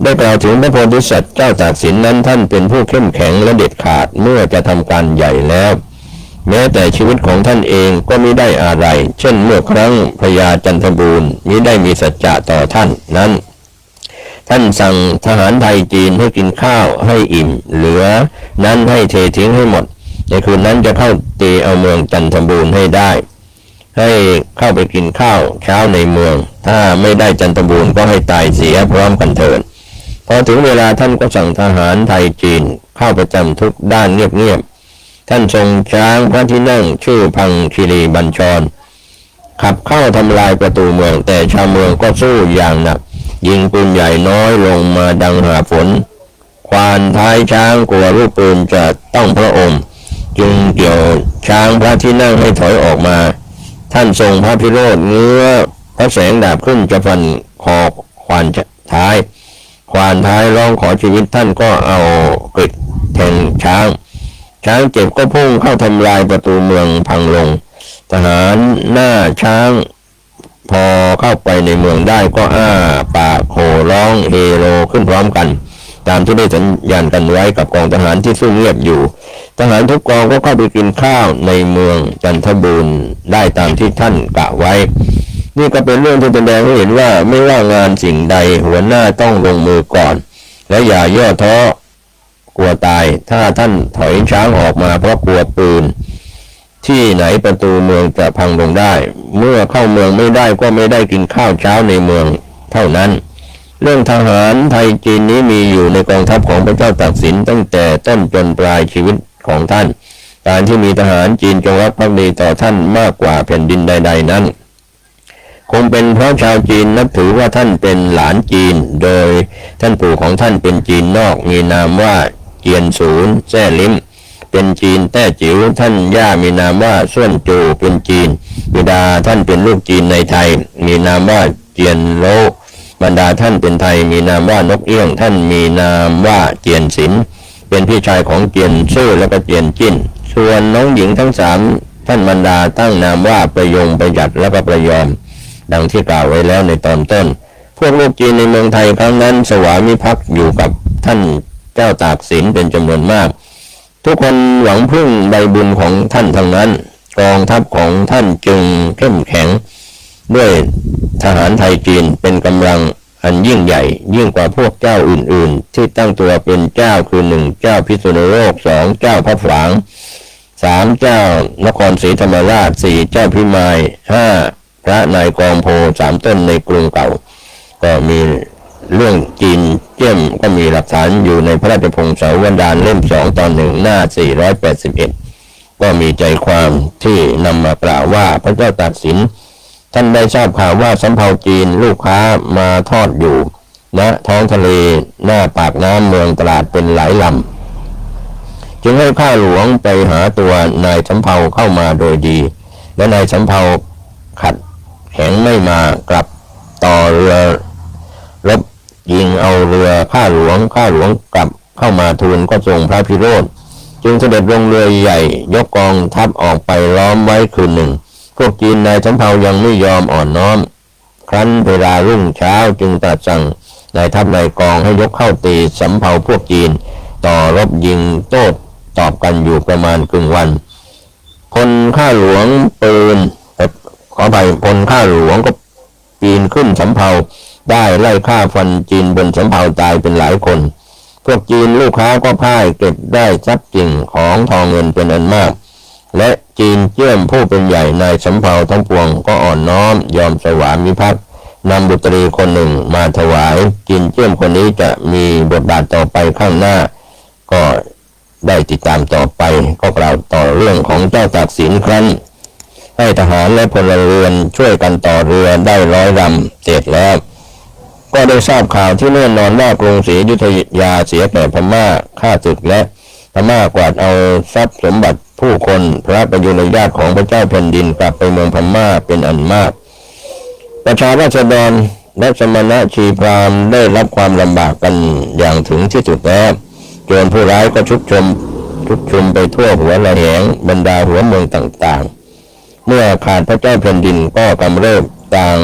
ได้กล่าวถึงพระโพธิสัตว์เจ้าตากสินนั้นท่านเป็นผู้เข้มแข็งและเด็ดขาดเมื่อจะทำการใหญ่แล้วแม้แต่ชีวิตของท่านเองก็มิได้อะไรเช่นเมื่อครั้งพญาจันทบูรณ์มิได้มีสัจจะต่อท่านนั้นท่านสั่งทหารไทยจีนให้กินข้าวให้อิ่มเหลือนั้นให้เททิ้งให้หมดในคืนนั้นจะเข้าตีเอาเมืองจันทบูรณ์ให้ได้ให้เข้าไปกินข้าวเช้าในเมืองถ้าไม่ได้จันทบูรณ์ก็ให้ตายเสียพร้อมกันเถิดพอถึงเวลาท่านก็สั่งทหารไทยจีนเข้าประจำทุกด้านเงียบๆท่านทรงช้างพระที่นั่งชื่อพังคีรีบัญชรขับเข้าทำลายประตูเมืองแต่ชาวเมืองก็สู้อย่างหนักยิงปืนใหญ่น้อยลงมาดังหาฝนควานท้ายช้างกลัวลูกปืนจะต้องพระองค์จึงเกี่ยวช้างพระที่นั่งให้ถอยออกมาท่านทรงพระพิโรธเงื้อพระแสงดาบขึ้นจะฟันคอควานท้ายร้องขอชีวิตท่านก็เอากฤษแทงช้างเจ็บก็พุ่งเข้าทำลายประตูเมืองพังลงทหารหน้าช้างพอเข้าไปในเมืองได้ก็ปากโห่ร้องเฮโรขึ้นพร้อมกันตามที่ได้สัญญาณกันไว้กับกองทหารที่ซุ่มเงียบอยู่ทหารทุกกองก็เข้าไปกินข้าวในเมืองจันทบูรณ์ได้ตามที่ท่านกะไว้นี่ก็เป็นเรื่องที่แสดงให้เห็นว่าไม่ว่างานสิ่งใดหัวหน้าต้องลงมือก่อนและอย่าย่อท้อกลัวตายถ้าท่านถอยช้างออกมาเพราะกลัวปืนที่ไหนประตูเมืองจะพังลงได้เมื่อเข้าเมืองไม่ได้ก็ไม่ได้กินข้าวเช้าในเมืองเท่านั้นเรื่องทหารไทยจีนนี้มีอยู่ในกองทัพของพระเจ้าตากสินตั้งแต่ต้นจนปลายชีวิตของท่านการที่มีทหารจีนจงรักภักดีต่อท่านมากกว่าแผ่นดินใดๆนั้น คงเป็นเพราะชาวจีนนับถือว่าท่านเป็นหลานจีนโดยท่านปู่ของท่านเป็นจีนนอกมีนามว่าเจียนศูนย์แซ่ลิ้มเป็นจีนแต้จิ๋วท่านย่ามีนามว่าส่วนจูเป็นจีนบิดาท่านเป็นลูกจีนในไทยมีนามว่าเจียนโลบรรดาท่านเป็นไทยมีนามว่านกเอี้ยงท่านมีนามว่าเจียนศิลป์เป็นพี่ชายของเจียนซื่อและก็เจียนจิ้นส่วนน้องหญิงทั้งสามท่านบรรดาตั้งนามว่าประยงประหยัดและก็ประยอมดังที่กล่าวไว้แล้วในตอนต้นพวกลูกจีนในเมืองไทยครั้งนั้นสวามิภักดิ์อยู่กับท่านเจ้าตากสินเป็นจำนวนมากทุกคนหวังพึ่งใบบุญของท่านทั้งนั้นกองทัพของท่านจึงเข้มแข็งด้วยทหารไทยจีนเป็นกำลังอันยิ่งใหญ่ยิ่งกว่าพวกเจ้าอื่นๆที่ตั้งตัวเป็นเจ้าคือ1เจ้าพิษณุโลก2เจ้าพระฝาง3เจ้านครศรีธรรมราช4เจ้าพิมาย5พระนายกองโพ3ต้นในกรุงเก่าก็มีเรื่องจีนเจี้ยมก็มีหลักฐานอยู่ในพระราชพงศาวดารเล่ม2ตอน1หน้า481ก็มีใจความที่นำมากล่าวว่าพระเจ้าตากสินท่านได้ทราบข่าวว่าสำเภาจีนลูกค้ามาทอดอยู่ณท้องทะเลหน้าปากน้ำเมืองตราดเป็นหลายลำจึงให้ข้าหลวงไปหาตัวนายสำเภาเข้ามาโดยดีและนายสำเภาขัดแข็งไม่มากลับต่อเรือรบยิงเอาเรือข้าหลวงกลับเข้ามาทูลก็ทรงพระพิโรธจึงเสด็จลงเรือใหญ่ยกกองทัพออกไปล้อมไว้คืนหนึ่งพวกจีนนายสำเภายังไม่ยอมอ่อนน้อมครั้นเวลารุ่งเช้าจึงตรัสสั่งนายทัพนายกองให้ยกเข้าตีสำเภาพวกจีนต่อรบยิงโต้ตอบกันอยู่ประมาณครึ่งวันพลข้าหลวงปืนขออภัยพลข้าหลวงก็ปีนขึ้นสำเภาได้ไล่ฆ่าฟันจีนบนสำเภาตายเป็นหลายคนพวกจีนลูกค้าก็พ่ายเก็บได้ทรัพย์สินของทองเงินเป็นอันมากและจีนเจี้ยมผู้เป็นใหญ่นายสำเภาทั้งปวงก็อ่อนน้อมยอมสวามิภักดิ์นำบุตรีคนหนึ่งมาถวายจีนเจี้ยมคนนี้จะมีบทบาทต่อไปข้างหน้าก็ได้ติดตามต่อไปก็กล่าวต่อเรื่องของเจ้าตากสินครั้นให้ทหารและพลเรือนช่วยกันต่อเรือได้100 ลำเสร็จแล้วก็ได้ทราบข่าวที่แน่นอนว่ากรุงศรีอยุธยาเสียแก่พม่าฆ่าศึกและพม่ากวาดเอาทรัพย์สมบัติผู้คนพระประยุรญาติของพระเจ้าแผ่นดินกลับไปเมืองพม่าเป็นอันมากประชาราษฎรและสมณชีพราหมณ์ได้รับความลำบากกันอย่างถึงที่สุดแล้วโจรผู้ร้ายก็ชุกชุมไปทั่วหัวระแหงบรรดาหัวเมืองต่างๆเมื่อขาดพระเจ้าแผ่นดินก็กำเริบต่าง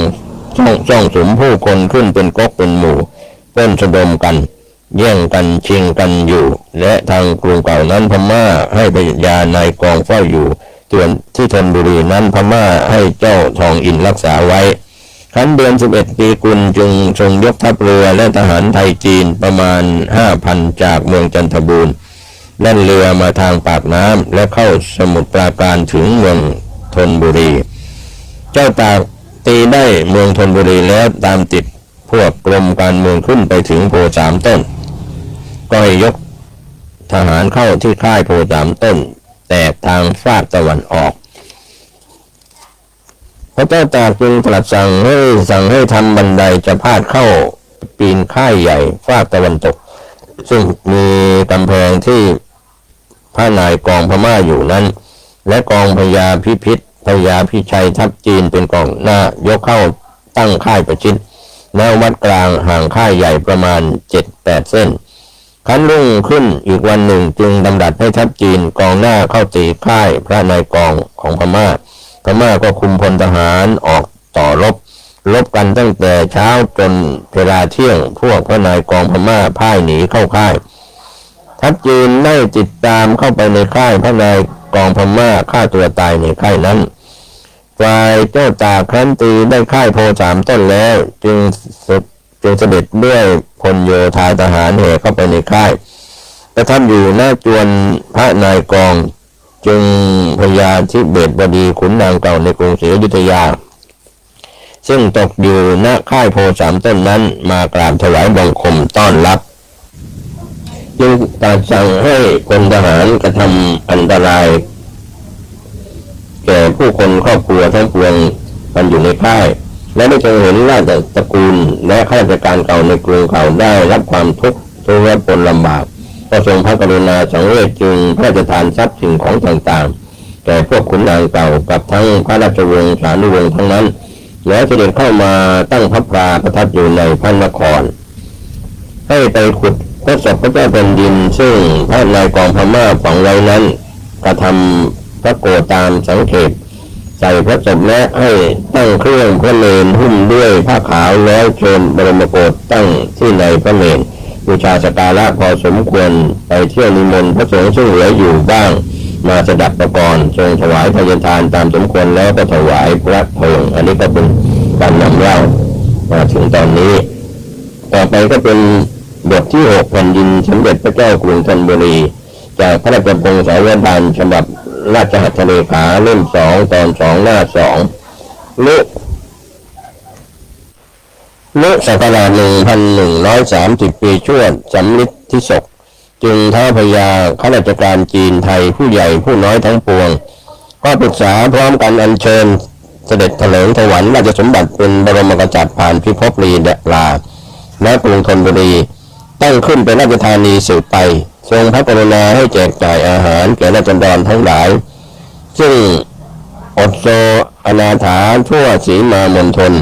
ช่องสุมผู้คนขึ้นเป็นก๊กเป็นหมู่เต้นสะดมกันแย่งกันชิงกันอยู่และทางกรุงเก่านั้นพม่าให้พญานายกองเฝ้าอยู่ส่วนที่ธนบุรีนั้นพม่าให้เจ้าทองอินรักษาไว้ครั้นเดือน11 ปีกุลจึงทรงยกทัพเรือและทหารไทยจีนประมาณ 5,000 จากเมืองจันทบูรณ์แล่นเรือมาทางปากน้ำและเข้าสมุทรปราการถึงเมืองธนบุรีเจ้าตากตีได้เมืองธนบุรีแล้วตามติดพวกกรมการเมืองขึ้นไปถึงโพ3 ต้นก็ให้ยกทหารเข้าที่ค่ายโพ3 ต้นแตกทางฝากตะวันออกพระเจ้าตากจึงตรัสสั่งให้ทำบันไดจะพาดเข้าปีนค่ายใหญ่ฝากตะวันตกซึ่งมีกำแพงที่พระนายกองพม่าอยู่นั้นและกองพญาพิพิธพญาพิชัยทัพจีนเป็นกองหน้ายกเข้าตั้งค่ายประชิดแนววัดกลางห่างค่ายใหญ่ประมาณ 7-8 เส้นครั้นรุ่งขึ้นอีกวันหนึ่งจึงดำรัสให้ทัพจีนกองหน้าเข้าตีค่ายพระนายกองของพม่าก็คุมพลทหารออกต่อรบกันตั้งแต่เช้าจนเวลาเที่ยงพวกพระนายกองพม่าพ่ายหนีเข้าค่ายทัพจีนได้ติดตามเข้าไปในค่ายพระนายกองพม่าฆ่าตัวตายในค่ายนั้นฝ่ายเจ้าตากครั้นตีได้ค่ายโพ3 ต้นแล้วจึงเสด็จด้วยพลโยธาทหารแห่เข้าไปในค่ายประทับอยู่หน้าจวนพระนายกองจึงพญาธิเบศรบดีขุนนางเก่าในกรุงศรีอยุธยาซึ่งตกอยู่ณค่ายโพ3 ต้นนั้นมากราบถวายบังคมต้อนรับจึงตรัสสั่งให้พลทหารกระทำอันตรายแก่ผู้คนครอบครัวทั้งปวงมันอยู่ในค่าย และได้ทรงเห็นราชตระกูลและข้าราชการเก่าในกรุงเก่าได้รับความทุกข์ทุรพลลำบากก็ทรงพระกรุณาสังเวชจึงพระราชทานทรัพย์สิ่งของต่างๆแก่พวกขุนนางเก่ากับทั้งพระราชวงศ์สานุวงศ์ทั้งนั้นแล้วเสด็จเข้ามาตั้งพระปราประทับอยู่ในพระนครให้ไปขุดพระศพพระเจ้าแผ่นดินซึ่งพระนายกองพม่าฝังไว้นั้นกระทำพระโกฏตามสังเขปใส่พระศพและให้ตั้งเครื่องพระเมรุหุ้มด้วยผ้าขาวแล้วเชิญบรมโกศตั้งที่ในพระเมรุบูชาสักการะพอสมควรไปเที่ยวนิมนต์พระสงฆ์ซึ่งเหลืออยู่บ้างมาสดับประกรณ์ทรงถวายทายทานตามสมควรแล้วก็ถวายพระเพลิงอันนี้ก็เป็นการนำเล่ามาถึงตอนนี้ต่อไปก็เป็นบทที่6แผ่นดินสมเด็จพระเจ้ากรุงธนบุรีจากพระราชพงศาวดารฉบับราชหัตถเลขาเล่ม2ตอน2หน้า2ลุศักราช1130 ปีชวดสำริดที่ศกจึงท้าพญาข้าราชการจีนไทยผู้ใหญ่ผู้น้อยทั้งปวงก็ปรึกษาพร้อมกันอัญเชิญเสด็จเถลิงถวัลย์ราชสมบัติเป็นบรมกษัตริย์ผ่านพิภพลีลาและกรุงธนบุรีตั้งขึ้นเป็นราชธานีสืบไปทรงพระกรุณาให้แจกจ่ายอาหารแก่ราษฎรทั้งหลายซึ่งอดโซอนาถาทั่วสีมามณฑล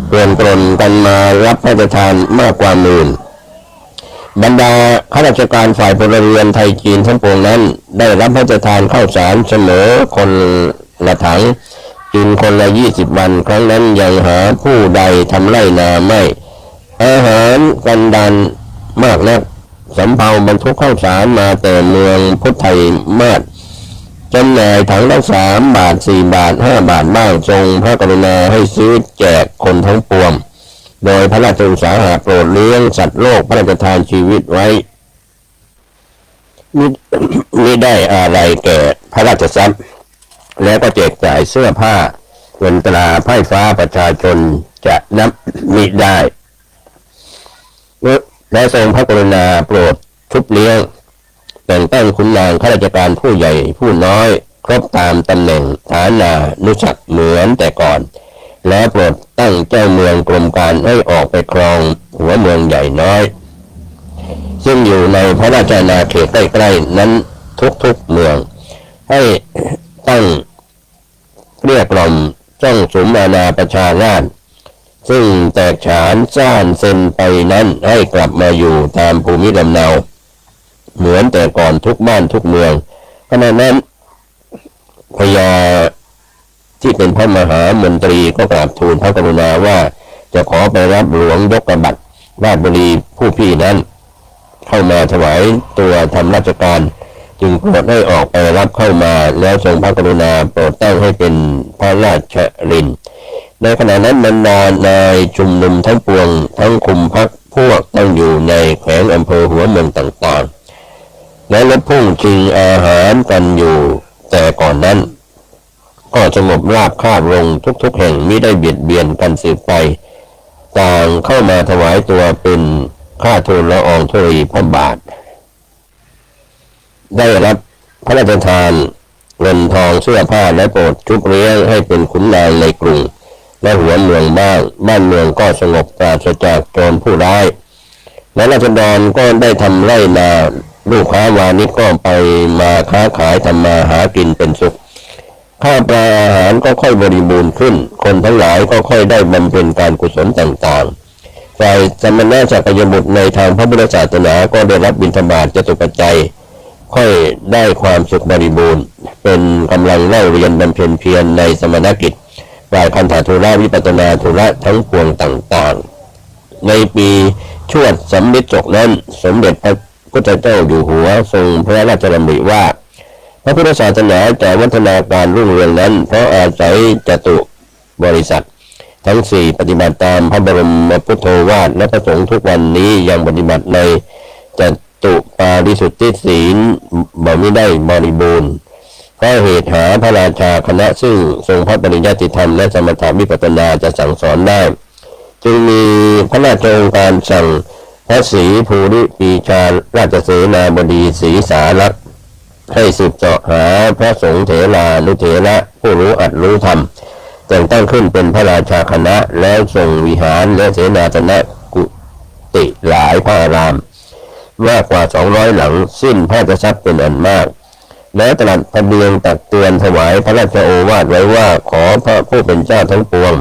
เปลี่ยนกลนกันมารับพระราชทานมากกว่าหมื่นบรรดาข้าราชการฝ่ายพลเรือนไทยจีนทั้งปวงนั้นได้รับพระราชทานข้าวสารเสมอคนละถังกินคนละ20 วันครั้งนั้นยังหาผู้ใดทำไร่นาไม่อาหารกันดานมากนักสำเภาบรรทุกข้าวสารมาแต่เมืองพุทธไทยมาศจำหน่ายถังละ3 บาท4 บาท5 บาทบ้างทรงพระกรุณาให้ซื้อแจกคนทั้งปวงโดยพระราชอุตสาหะโปรดเลี้ยงสัตว์โลกพระราชทานชีวิตไว้มิได้อะไรแก่พระราชทรัพย์แล้วก็แจกจ่ายเสื้อผ้าเงินตราไพ่ฟ้าประชาชนจะนับมิได้และทรงพระกรุณาโปรดชุบเลี้ยงแต่งตั้งขุนนางข้าราชการผู้ใหญ่ผู้น้อยครบตามตำแหน่งฐานานุศักดิ์เหมือนแต่ก่อนและโปรดตั้งเจ้าเมืองกรมการให้ออกไปครองหัวเมืองใหญ่น้อยซึ่งอยู่ในพระราชอาณาเขตใกล้ๆนั้นทุกๆเมืองให้ตั้งเรียกกล่อมจ้องสุมอาณาประชาราษฎร์ซึ่งแตกฉานซ่านเซนไปนั้นให้กลับมาอยู่ตามภูมิลำเนาเหมือนแต่ก่อนทุกบ้านทุกเมืองขณะนั้นพญาที่เป็นพระมหามนตรีก็กราบทูลพระกรุณาว่าจะขอไปรับหลวงยกบัตรราชบุรีผู้พี่นั้นเข้ามาถวายตัวทำราชการจึงโปรดให้ออกไปรับเข้ามาแล้วทรงพระกรุณาโปรดตั้งให้เป็นพระราชรินในขณะนั้นบรรดานายชุมนุมทั้งปวงทั้งคุมพักพวกตั้งอยู่ในแขวงอำเภอหัวเมืองต่างๆและรบพุ่งชิงอาหารกันอยู่แต่ก่อนนั้นก็สงบราบคาบลงทุกๆแห่งมิได้เบียดเบียนกันสืบไปต่างเข้ามาถวายตัวเป็นข้าทูลละอองธุลีพระบาทได้รับพระราชทานเงินทองเสื้อผ้าและโปรดชุบเลี้ยงให้เป็นขุนนางในกรุงและหัวเมืองบ้านเมืองก็สงบปราศจากโจรผู้ร้ายและราษฎรก็ได้ทำไร่นาลูกค้าวานิชก็ไปมาค้าขายทำมาหากินเป็นสุขข้าวปลาอาหารก็ค่อยบริบูรณ์ขึ้นคนทั้งหลายก็ค่อยได้บำเพ็ญการกุศลต่างๆฝ่ายสมณะสักยบุตรในทางพระพุทธศาสนาก็ได้รับบิณฑบาตจตุปัจจัยค่อยได้ความสุขบริบูรณ์เป็นกำลังเล่าเรียนบำเพ็ญเพียรในสมณกิจฝ่ายคันธธุระวิปัสสนาธุระทั้งปวงต่างๆในปีชวดสำริดศกนั้นสมเด็จพระพุทธเจ้าอยู่หัวทรงพระราชดำริว่าพระพุทธศาสนาจะวัฒนาการรุ่งเรืองนั้นเพราะอาศัยจตุบริษัททั้ง4ปฏิบัติตามพระบรมพุทโธวาทและประสงค์ทุกวันนี้ยังปฏิบัติในจตุปาริสุทธิศีลบ่มิได้บริบูรณ์เพราะเหตุหาพระราชาคณะซึ่งทรงพระปริยัติธรรมและสมถะวิปัสสนาจะสั่งสอนได้จึงมีพระราชโองการสั่งพระศรีภูริปีชาราชเสนาบดีศรีสารักษ์ให้สืบเสาะหาพระสงฆ์เถรานุเถระผู้รู้อัตรู้ธรรม แต่งตั้งขึ้นเป็นพระราชาคณะแล้วทรงวิหารและเสนาสนะกุฏิหลายพระอารามมากกว่า200หลังสิ้นพระราชทรัพย์เป็นอันมากแล้วตรัสพระเบียงตักเตือนถวายพระราชโอวาทไว้ว่าขอพระผู้เป็นเจ้าทั้งปวง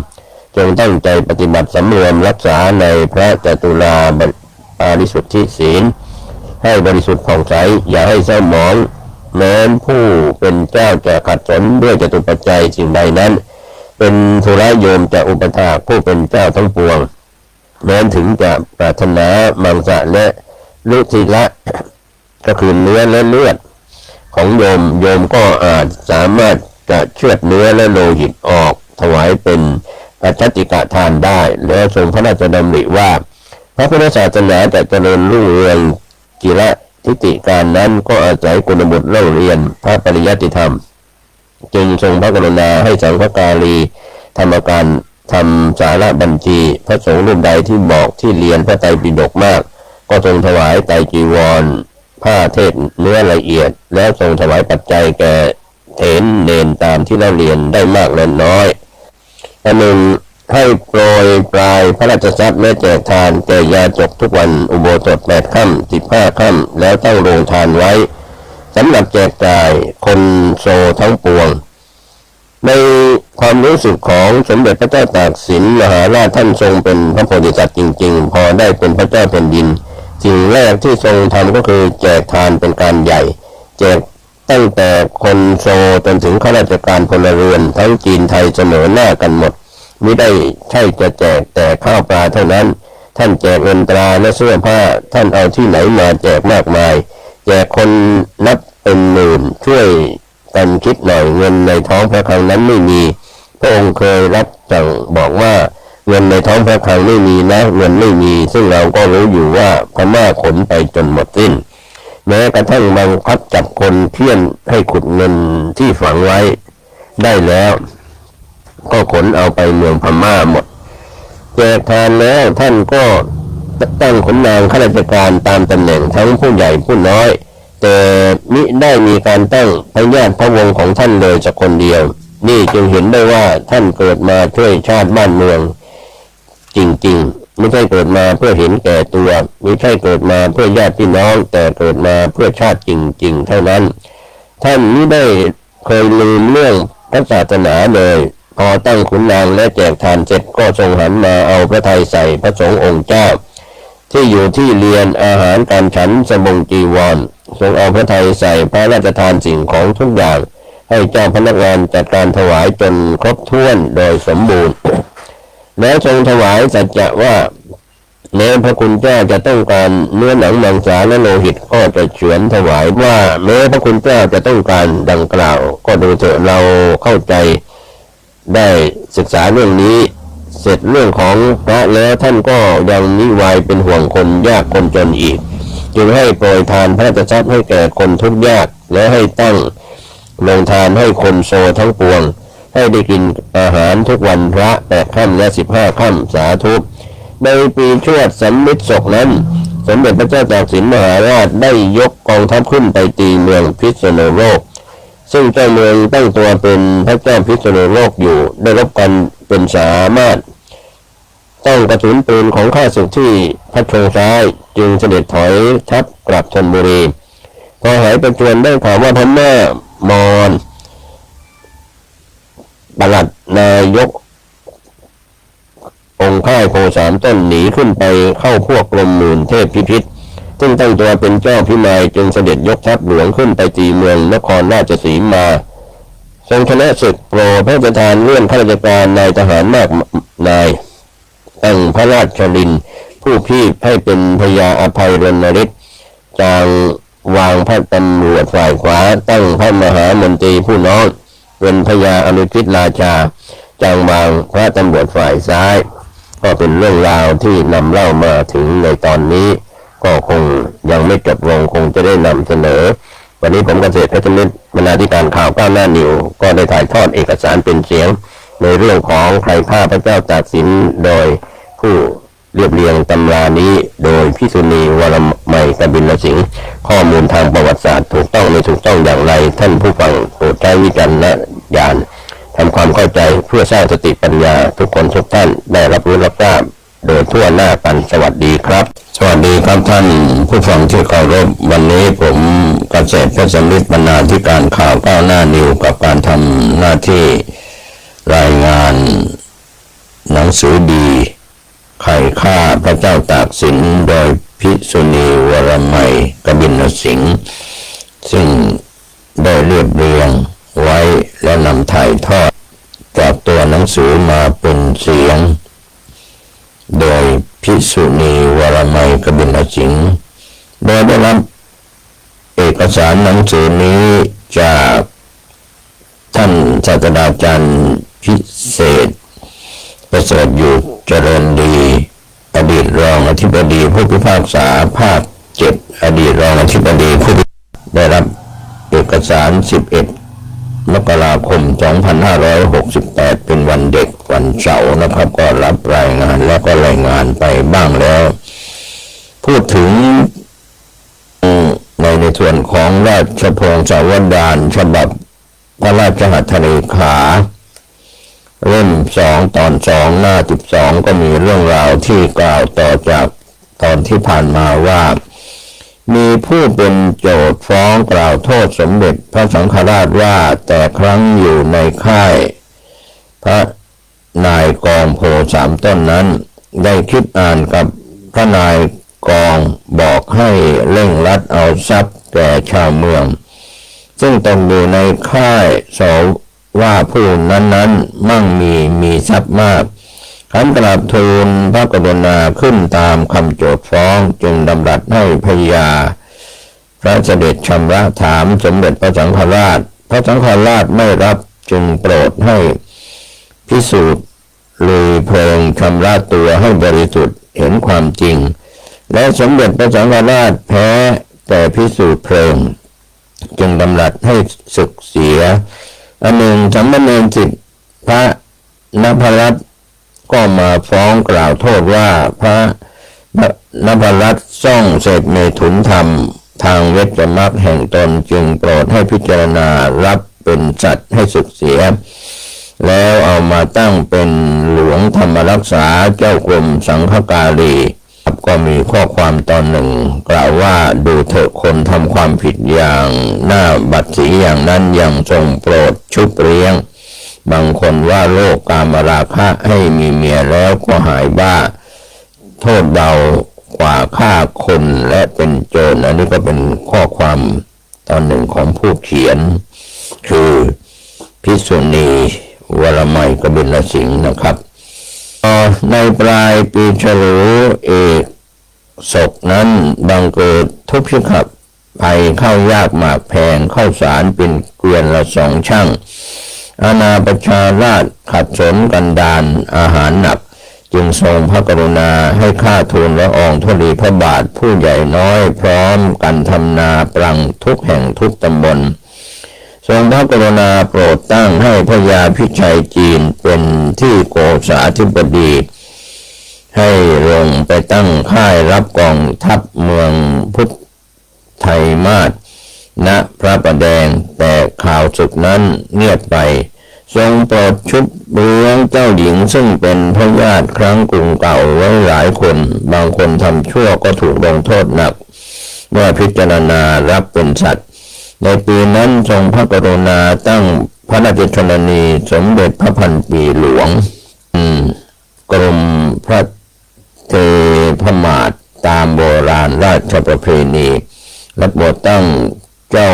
จงตั้งใจปฏิบัติสำรวมรักษาในพระจตุราบริสุทธิศีลให้บริสุทธิ์ผ่องใสอย่าให้เศร้าหมองแม้นผู้เป็นเจ้าจะขัดสนด้วยจตุปัจจัยสิ่งใดนั้นเป็นธุระโยมจะอุปถากผู้เป็นเจ้าทั้งปวงแม้นถึงจะปรารถนามังสะและลุทิละก็คือเนื้อและเลือดของโยมก็อาจสามารถจะเชือดเนื้อและโลหิตออกถวายเป็นปัจจติกะทานได้และทรงพระราชดำริว่าพระพุทธศาสนาจะเจริญรุ่งเรืองกิรทิฏฐิการนั้นก็อาศัยกุลบุตรเล่าเรียนพระปริยัติธรรมจึงทรงพระกรุณาให้สังฆกาลีธรรมการทำสาระบัญชีพระสงฆ์รูปใดที่บอกที่เรียนพระไตรปิฎกมากก็ทรงถวายไตรจีวรผ้าเทศเนื้อละเอียดแล้วทรงถวายปัจจัยแก่เถรเนนตามที่เราเรียนได้มากและน้อยอันหนึ่งให้โปรยปลายพระราชทรัพย์และแจกทานแก่ยาจกทุกวันอุโบสถ8 ค่ำ15 ค่ำแล้วตั้งโรงทานไว้สำหรับแจกจ่ายคนโซทั้งปวงในความรู้สึกของสมเด็จพระเจ้าตากสินมหาราชท่านทรงเป็นพระโพธิสัตว์จริงๆพอได้เป็นพระเจ้าแผ่นดินสิ่งแรกที่ทรงทำก็คือแจกทานเป็นการใหญ่แจกตั้งแต่คนโซจนถึงข้าราชการพลเรือนทั้งจีนไทยเสมอหน้ากันหมดไม่ได้ใช่จะแจกแต่ข้าวปลาเท่านั้นท่านแจกเงินตราและเสื้อผ้าท่านเอาที่ไหนมาแจกมากมายแจกคนนับเป็นหมื่นช่วยกันคิดหน่อยเงินในท้องพระคลังนั้นไม่มีพระองค์เคยรับสั่งบอกว่าเงินในท้องพระคลังไม่มีนะเงินไม่มีซึ่งเราก็รู้อยู่ว่าพม่าขนไปจนหมดสิ้นแม้กระทั่งบังคับจับคนเพี้ยนให้ขุดเงินที่ฝังไว้ได้แล้วก็ขนเอาไปเมืองพม่าหมดแจกทานแล้วท่านก็ตั้งขุนนางข้าราชการตามตำแหน่งทั้งผู้ใหญ่ผู้น้อยแต่มิได้มีการตั้งพระญาติพระวงศ์ของท่านเลยสักคนเดียวนี่จึงเห็นได้ว่าท่านเกิดมาช่วยชาติบ้านเมืองจริงๆไม่ใช่เกิดมาเพื่อเห็นแก่ตัวไม่ใช่เกิดมาเพื่อญาติพี่น้องแต่เกิดมาเพื่อชาติจริงๆเท่านั้นท่านไม่ได้เคยลืมเรื่องพระศาสนาเลยพอตั้งขุนนางและแจกทานเสร็จก็ทรงหันมาเอาพระทัยใส่พระสงฆ์องค์เจ้าที่อยู่ที่เรียนอาหารการฉันสบงจีวรทรงเอาพระทัยใส่พระราชทานสิ่งของทุกอย่างให้เจ้าพนักงานจัดการถวายจนครบถ้วนโดยสมบูรณ์ แล้วทรงถวายสัจจะว่าแม้พระคุณเจ้าจะต้องการเนื้อหนังมังสาและโลหิตก็จะเฉือนถวายว่าแม้พระคุณเจ้าจะต้องการดังกล่าวก็ดูเถอะเราเข้าใจได้ศึกษาเรื่องนี้เสร็จเรื่องของพระแล้วท่านก็ยังนิวายเป็นห่วงคนยากคนจนอีกจึงให้โปรยทานพระราชทรัพย์ให้แก่คนทุกข์ยากและให้ตั้งลงทานให้คนโซทั้งปวงให้ได้กินอาหารทุกวันพระ8 ค่ำและ15 ค่ำสาธุในปีชวดสำมิตรศกนั้นสมเด็จพระเจ้าตากสินมหาราชได้ยกกองทัพขึ้นไปตีเมืองพิษณุโลกซึ่งเจ้าเมืองตั้งตัวเป็นพระเจ้าพิษณุโลกอยู่ได้รบกันเป็นสามารถต้องกระสุนปืนของข้าศึกที่พระชงซ้ายจึงเสด็จถอยทัพกลับธนบุรีพอหายประจวนได้ข่าวว่าพม่ามอญปลัดนายกองค์ค่ายโพ3 ต้นหนีขึ้นไปเข้าพวกกรมหมื่นเทพพิพิธซึ่งตั้งตัวเป็นเจ้าพิมายจึงเสด็จยกทัพหลวงขึ้นไปตีเมืองนครราชสีมาทรงชนะศึกโปรพระราชทานเลื่อนข้าราชการนายทหารมากนายตั้งพระราชลินผู้พี่ให้เป็นพญาอภัยรณฤทธิ์จางวางพระตำรวจฝ่ายขวาตั้งพระมหามนตรีผู้น้องเป็นพญาอนุชิตราชาจางวางพระตำรวจฝ่ายซ้ายก็เป็นเรื่องราวที่นำเล่ามาถึงในตอนนี้ก็คงยังไม่จบลงคงจะได้นำเสนอวันนี้ผมเกษตรเพชรนิตบรรณาธิการข่าวก้าวหน้านิวก็ได้ถ่ายทอดเอกสารเป็นเสียงในเรื่องของใครฆ่าพระเจ้าตากสินโดยผู้เรียบเรียงตำรานี้โดยพิษุณีวรมัยกบิลสิงห์ข้อมูลทางประวัติศาสตร์ถูกต้องไม่ถูกต้องอย่างไรท่านผู้ฟังโปรดใช้วิจารณญาณ ทำความเข้าใจเพื่อสร้างสติปัญญาทุกคนทุกท่านได้รับรู้รับทราบโดยทั่วหน้ากันสวัสดีครับสวัสดีครับท่านผู้ฟังที่เคารพวันนี้ผมเกษตรเพชรสมิทธิ์บรรณาธิการข่าวก้าวหน้านิวกับการทำหน้าที่รายงานหนังสือดีไข่ฆ่าพระเจ้าตากสินโดยภิกษุณีวรมัยกบินสิงห์ซึ่งได้เรียบเรียงไว้และนำถ่ายทอดจากตัวหนังสือมาเป็นเสียงโดยภิกษุณีวรมัยกบินสิงห์โดยได้รับเอกสารหนังสือนี้จากท่านศาสตราจารย์พิเศษประเสริฐอยู่เจริญดีอดีตรองอธิบดีผู้พิพากษาภาค7อดีตรองอธิบดีผู้ได้รับเอกสาร11 มกราคม 2568 เป็นวันเด็กวันเสาร์นะครับก็รับรายงานแล้วก็รายงานไปบ้างแล้วพูดถึงในส่วนของราชพงศาวดารฉบับพระราชหัตถเลขาเล่ม2 ตอน 2 หน้า 12ก็มีเรื่องราวที่กล่าวต่อจากตอนที่ผ่านมาว่ามีผู้เป็นโจทก์ฟ้องกล่าวโทษสมเด็จพระสังฆราชว่าแต่ครั้งอยู่ในค่ายพระนายกองโพ3 ต้นนั้นได้คิดอ่านกับพระนายกองบอกให้เร่งรัดเอาทรัพย์แก่ชาวเมืองซึ่งตนอยู่ในค่ายสอว่าผู้นั้นมั่งมีทรัพย์มากขันกราบทูลพระกรุณาขึ้นตามคำโจทก์ฟ้องจึงดำรัสให้พญาพระเสด็จชำระถามสมเด็จพระสังฆราชพระสังฆราชไม่รับจึงโปรดให้พิสูจน์ลุยเพลิงชำระตัวให้บริสุทธิ์เห็นความจริงและสมเด็จพระสังฆราชแพ้แต่พิสูจน์เพลิงจึงดำรัสให้ศึกเสียอันหนึ่งสามเณรสิทธิพระนภรัตน์ก็มาฟ้องกล่าวโทษว่าพระนภรัตน์ซ่องเสพเมถุนธรรมทางเวชมรรคแห่งตนจึงโปรดให้พิจารณารับเป็นสัตว์ให้ศึกเสียแล้วเอามาตั้งเป็นหลวงธรรมรักษาเจ้ากรมสังฆการีก็มีข้อความตอนหนึ่งกล่าวว่าดูเถอะคนทำความผิดอย่างหน้าบัดสีอย่างนั้นยังทรงโปรดชุบเลี้ยงบางคนว่าโลกกามราคะให้มีเมียแล้วก็หายบ้าโทษเบากว่าฆ่าคนและเป็นโจรอันนี้ก็เป็นข้อความตอนหนึ่งของผู้เขียนคือภิกษุณีวรมัยกบิลสิงห์นะครับในปลายปีฉลูเอกศกนั้นบังเกิดทุพพิฆภัยข้าวยากหมากแพงข้าวสารเป็นเกวียนละ2 ชั่งอาณาประชาราษฎร์ขัดสนกันดารอาหารหนักจึงทรงพระกรุณาให้ข้าทูลละอองธุลีพระบาทผู้ใหญ่น้อยพร้อมกันทำนาปรังทุกแห่งทุกตำบลทรงพระกรุณาโปรดตั้งให้พญาพิชัยจีนเป็นที่โกษาธิบดีให้ลงไปตั้งค่ายรับกองทัพเมืองพุทธไทยมาศณพระประแดงแต่ข่าวศึกนั้นเงียบไปทรงโปรดชุบเลี้ยงเจ้าหญิงซึ่งเป็นพระญาติครั้งกรุงเก่าไว้หลายคนบางคนทำชั่วก็ถูกลงโทษหนักเมื่อพิจารณารับเป็นสัตว์ในปีนั้นทรงพระกรุณาตั้งพระราชชนนีสมเด็จพระพันปีหลวงกรมพระเทพมาศตามโบราณราชประเพณีและโปรดตั้งเจ้า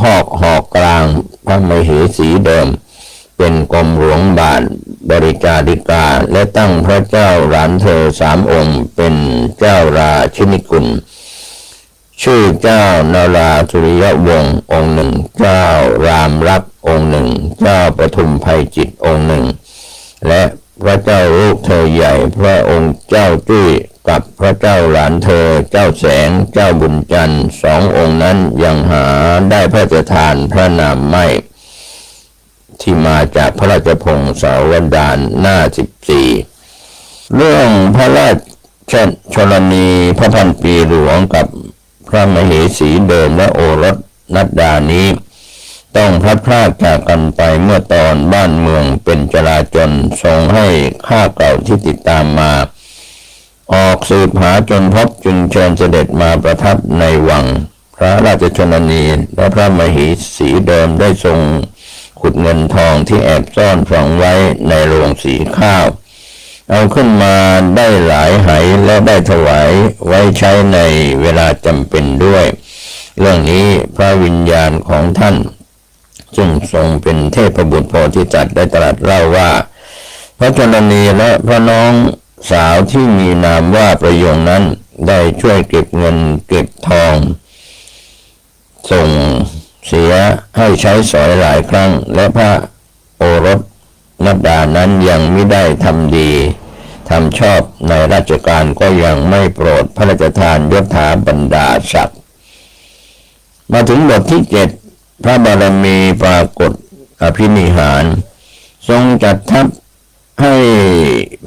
คอกหอกกลางพระมเหสีเดิมเป็นกรมหลวงบาทบริจาริกาและตั้งพระเจ้าหลานเธอ3 องค์เป็นเจ้าราชินีกุลชื่อเจ้านาราสุริยวงศ์องค์หนึ่งเจ้ารามรักษ์องค์หนึ่งเจ้าปทุมภัยจิตองค์หนึ่งและพระเจ้าลูกเธอใหญ่พระองค์เจ้าจุ้ยกับพระเจ้าหลานเธอเจ้าแสงเจ้าบุญจันทร์2 องค์นั้นยังหาได้พระราชทานพระนามไม่ที่มาจากพระราชพงศาวดารหน้า14เรื่องพระราชชนนีพระพันปีหลวงกับพระมเหสีเดิมและโอรสนัดดานี้ต ต้องพลัดพรากจากกันไปเมื่อตอนบ้านเมืองเป็นจลาจลทรงให้ข้าเก่าที่ติดตามมาออกสืบหาจนพบจึงเชิญเสด็จมาประทับในวังพระราชชนนีและพระมเหสีเดิมได้ทรงขุดเงินทองที่แอบซ่อนฝังไว้ในโรงสีข้าวเอาขึ้นมาได้หลายไหและได้ถวายไว้ใช้ในเวลาจำเป็นด้วยเรื่องนี้พระวิญญาณของท่านซึ่งทรงเป็นเทพบุตรโพธิสัตว์ได้ตรัสเล่าว่าพระชนนีและพระน้องสาวที่มีนามว่าประโยงนั้นได้ช่วยเก็บเงินเก็บทองส่งเสียให้ใช้สอยหลายครั้งและพระโอรสนัดดานั้นยังไม่ได้ทำดีทำชอบในราชการก็ยังไม่โปรดพระราชทานยศถาบรรดาศักดิ์มาถึงบทที่7พระบารมีปรากฏอภินิหารทรงจัดทัพให้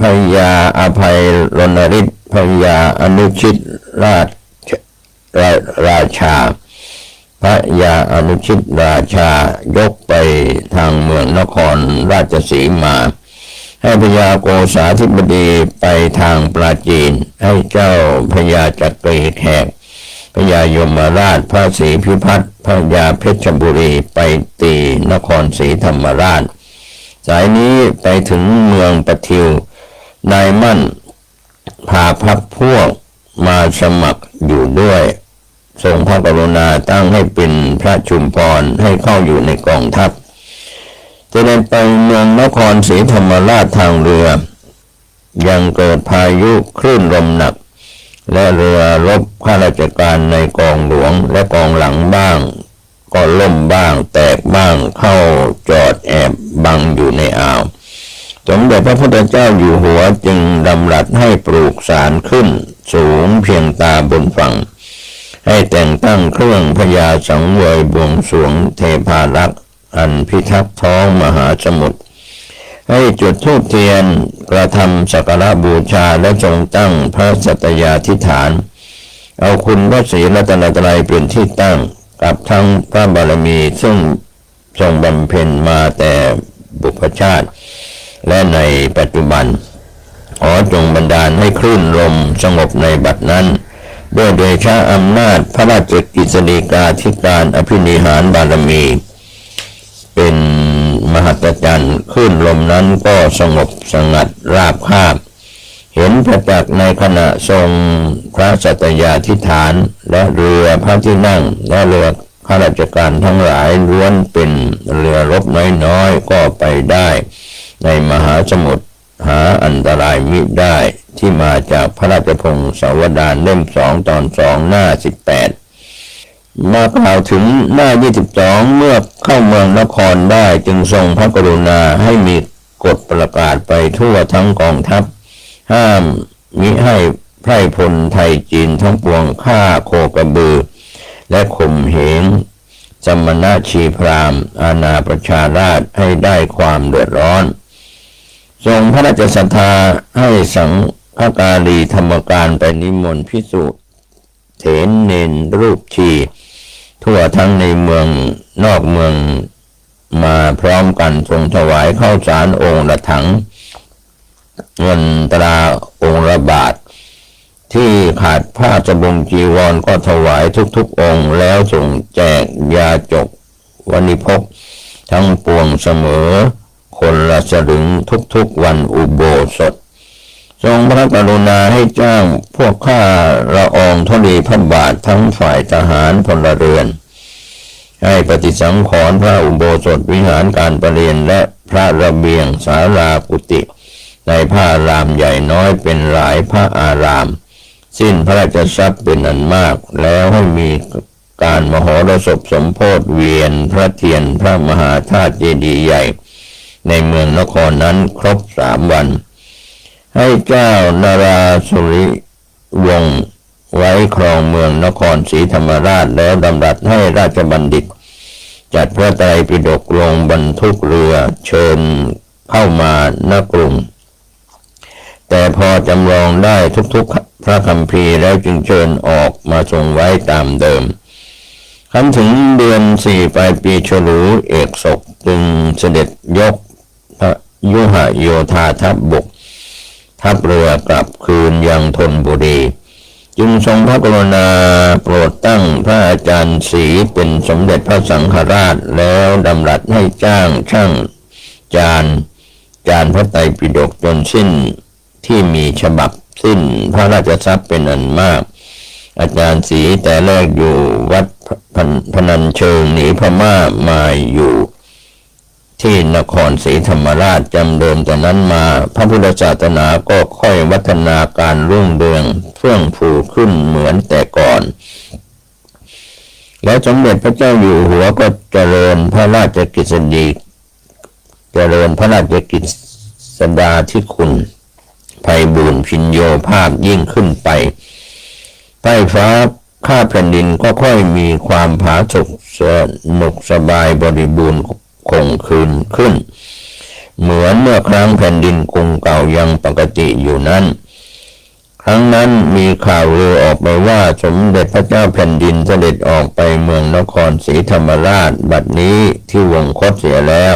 พญาอภัยรณฤทธิ์พญาอนุชิตราชาพระยาอนุชิตราชายกไปทางเมืองนครราชสีมาให้พญาโกษาธิบดีไปทางปราจีนให้เจ้าพญาจักรีแขกพญายมราชพระศรีพิพัฒน์พญาเพชรบุรีไปตีนครศรีธรรมราชสายนี้ไปถึงเมืองปะทิวนายมั่นพาพรรคพวกมาสมัครอยู่ด้วยทรงพระกรุณาตั้งให้เป็นพระชุมพรให้เข้าอยู่ในกองทัพจะเดินไปเมืองนครศรีธรรมราชทางเรือยังเกิดพายุคลื่นลมหนักและเรือรบข้าราชการในกองหลวงและกองหลังบ้างก็ล่มบ้างแตกบ้างเข้าจอดแอบบังอยู่ในอ่าวสมเด็จพระพุทธเจ้าอยู่หัวจึงดำรัสให้ปลูกศาลขึ้นสูงเพียงตาบนฝั่งให้แต่งตั้งเครื่องพญาสังเวยบวงสรวงเทพารักษ์อันพิทักษ์ท้องมหาสมุทรให้จุดธูปเทียนกระทำสักการะบูชาและทรงตั้งพระสัตยาธิษฐานเอาคุณพระศรีรัตนตรัยเป็นที่ตั้งกับทั้งพระบารมีซึ่งทรงบำเพ็ญมาแต่บุพชาติและในปัจจุบันขอจงบันดาลให้คลื่นลมสงบในบัดนั้นด้วยเดชะอำนาจพระราชกฤษฎีกาธิการอภินิหารบารมีเป็นมหัศจรรย์คลื่นลมนั้นก็สงบสงัดราบคาบเห็นประจักษ์ในขณะทรงพระสัตยาธิษฐานและเรือพระที่นั่งและเรือข้าราชการทั้งหลายล้วนเป็นเรือรบน้อยๆก็ไปได้ในมหาสมุทรหาอันตรายมิได้ที่มาจากพระราชพงศาวดารเล่ม2ตอน2หน้า18มากล่าวถึงหน้า22เมื่อเข้าเมืองนครได้จึงทรงพระกรุณาให้มีกฎประกาศไปทั่วทั้งกองทัพห้ามมิให้ไพร่พลไทยจีนทั้งปวงฆ่าโคกระบือและข่มเหงสมณชีพราหมณ์อาณาประชาราษฎร์ให้ได้ความเดือดร้อนทรงพระราชศรัทธาให้สังฆการีธรรมการไปนิมนต์ภิกษุเถรเณรรูปชีทั่วทั้งในเมืองนอกเมืองมาพร้อมกันทรงถวายข้าวสารองค์ละถังเงินตราองค์ละบาทที่ขาดผ้าสบงจีวรก็ถวายทุกๆองค์แล้วส่งแจกยาจกวณิพกทั้งปวงเสมอคนละสลึงทุกๆวันอุโบสถทรงพระกรุณาให้จ้างพวกข้าละอองธุลีพระบาททั้งฝ่ายทหารพลเรือนให้ปฏิสังขรณ์พระอุโบสถวิหารการประเรียนและพระระเบียงศาลากุฏิในพระอารามใหญ่น้อยเป็นหลายพระอารามสิ้นพระราชทรัพย์เป็นอันมากแล้วให้มีการมโหรสพสมโภชเวียนพระเทียนพระมหาธาตุเจดีย์ใหญ่ในเมืองนครนั้นครบ3 วันให้เจ้านาราสุริวงศ์ไว้ครองเมืองนครศรีธรรมราชแล้วดำรัสให้ราชบัณฑิตจัดพระไตรปิฎกลงบรรทุกเรือเชิญเข้ามานกรุงแต่พอจำลองได้ทุกๆพระคัมภีร์แล้วจึงเชิญออกมาทรงไว้ตามเดิม ครั้นถึงเดือน4ปลายปีฉลูเอกศกจึงเสด็จยกพระยุหโยธาทัพบกทัพเรือกลับคืนยังธนบุรีจึงทรงพระกรุณาโปรดตั้งพระอาจารย์ศรีเป็นสมเด็จพระสังฆราชแล้วดำรัสให้จ้างช่างจานพระไตรปิฎกจนสิ้นที่มีฉบับสิ้นพระราชทรัพย์เป็นอันมากอาจารย์ศรีแต่แรกอยู่วัดพนัญเชิงหนีพม่ามาอยู่ที่นครศรีธรรมราชจำเดิมแต่นั้นมาพระพุทธศาสนาก็ค่อยวัฒนาการรุ่งเรืองเฟื่องฟูขึ้นเหมือนแต่ก่อนแล้วสมเด็จพระเจ้าอยู่หัวก็เจริญพระราชกฤษฎีเจริญพระราชกฤษฎาธิคุณไพบูลย์พินโยภาพยิ่งขึ้นไปใต้ฟ้าข้าแผ่นดินก็ค่อยมีความผาสุกสนุกสบายบริบูรณ์คงคืนขึ้นเหมือนเมื่อครั้งแผ่นดินกรุงเก่ายังปกติอยู่นั้นครั้งนั้นมีข่าวลือออกไปว่าสมเด็จพระเจ้าแผ่นดินเสด็จออกไปเมืองนครศรีธรรมราชบัดนี้ที่วงคตเสียแล้ว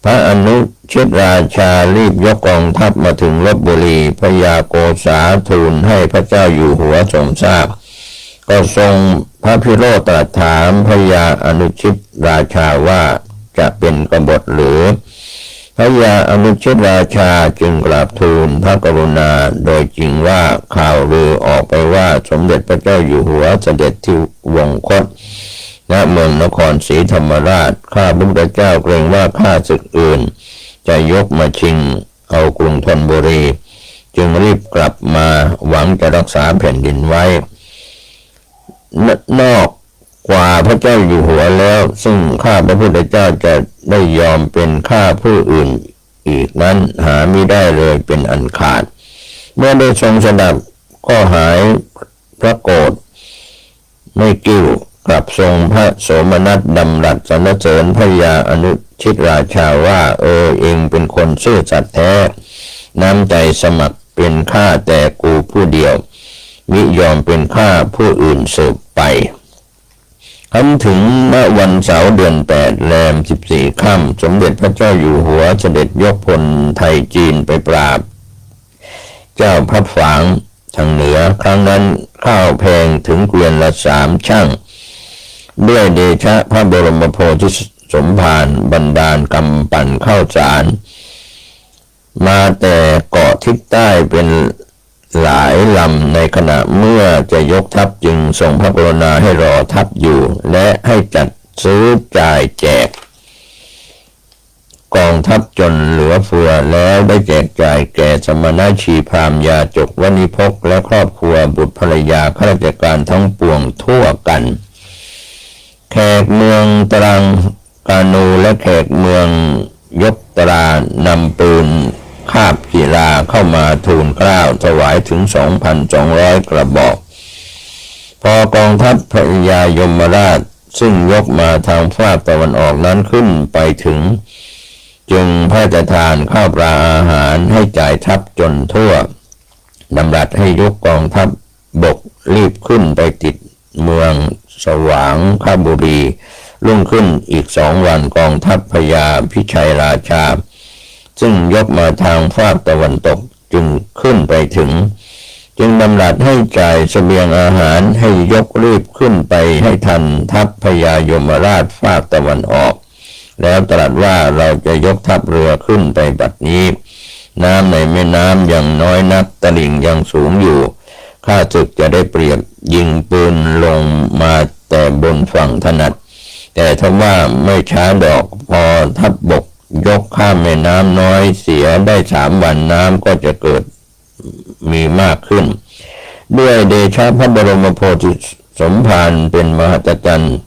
พระอนุชิตราชารีบยกกองทัพมาถึงลพบุรีพญาโกษาทูลให้พระเจ้าอยู่หัวทรงทราบก็ทรงพระพิโรธตรัสถามพญาอนุชิตราชาว่าจะเป็นกบฏหรือพญาอนุชิตราชาจึงกราบทูลพระกรุณาโดยจริงว่าข่าวลือออกไปว่าสมเด็จพระเจ้าอยู่หัวเสด็จที่วงคตณเมืองนครศรีธรรมราชข้าพระพุทธเจ้าเกรงว่าข้าศึกอื่นจะยกมาชิงเอากรุงธนบุรีจึงรีบกลับมาหวังจะรักษาแผ่นดินไว้นอกกว่าพระเจ้าอยู่หัวแล้วซึ่งข้าพระพุทธเจ้าจะได้ยอมเป็นข้าผู้อื่นอีกนั้นหาไม่ได้เลยเป็นอันขาดเมื่อได้ทรงสดับก็หายพระโกรธไม่กิ้วกลับทรงพระโสมนัสดำรัสสรรเสริญพญาอนุชิตราชาว่าเองเป็นคนซื่อสัตย์แท้น้ำใจสมัครเป็นข้าแต่กูผู้เดียวมิยอมเป็นข้าผู้อื่นสืบไปคำถึงณวันเสาร์เดือน8แรม14ค่ำสมเด็จพระเจ้าอยู่หัวเสด็จยกพลไทยจีนไปปราบเจ้าพระฝางทางเหนือครั้งนั้นข้าวแพงถึงเกวียนละ3ชั่งด้วยเดชะพระบรมโพธิสมภารบันดาลกำปั่นข้าวสารมาแต่เกาะทิศใต้เป็นหลายลำในขณะเมื่อจะยกทัพจึงทรงพระกรุณาให้รอทัพอยู่และให้จัดซื้อจ่ายแจกกองทัพจนเหลือเฟือแล้วได้แจกจ่ายแก่สมณชีพราหมณ์ยาจกวณิพกและครอบครัวบุตรภรรยาข้าราชการทั้งปวงทั่วกันแขกเมืองตรังกานูและแขกเมืองยกตรานำปืนคาบกีฬาเข้ามาทูลเกล้าถวายถึง 2,200 กระบอกพอกองทัพพญายมราชซึ่งยกมาทางฝั่งตะวันออกนั้นขึ้นไปถึงจึงพระราชทานข้าวปลาอาหารให้จ่ายทัพจนทั่วดำรัสให้ยกกองทัพบกรีบขึ้นไปติดเมืองสว่างคบุรีรุ่งขึ้นอีก2 วันกองทัพพญาพิชัยราชาซึ่งยกมาทางฝั่งตะวันตกจึงขึ้นไปถึงจึงดำรัสให้จ่ายเสบียงอาหารให้ยกรีบขึ้นไปให้ทันทัพพญายมราชฝั่งตะวันออกแล้วตรัสว่าเราจะยกทัพเรือขึ้นไปบัดนี้น้ำในแม่น้ำยังน้อยนักตลิ่งยังสูงอยู่ข้าศึกจะได้เปรียบยิงปืนลงมาแต่บนฝั่งถนัดแต่ถ้าว่าไม่ช้าดอกพอทัพบกยกข้ามแม่น้ำน้อยเสียได้3 วันน้ำก็จะเกิดมีมากขึ้นด้วยเดชะพระบรมโพธิสมภารเป็นมหัศจรรย์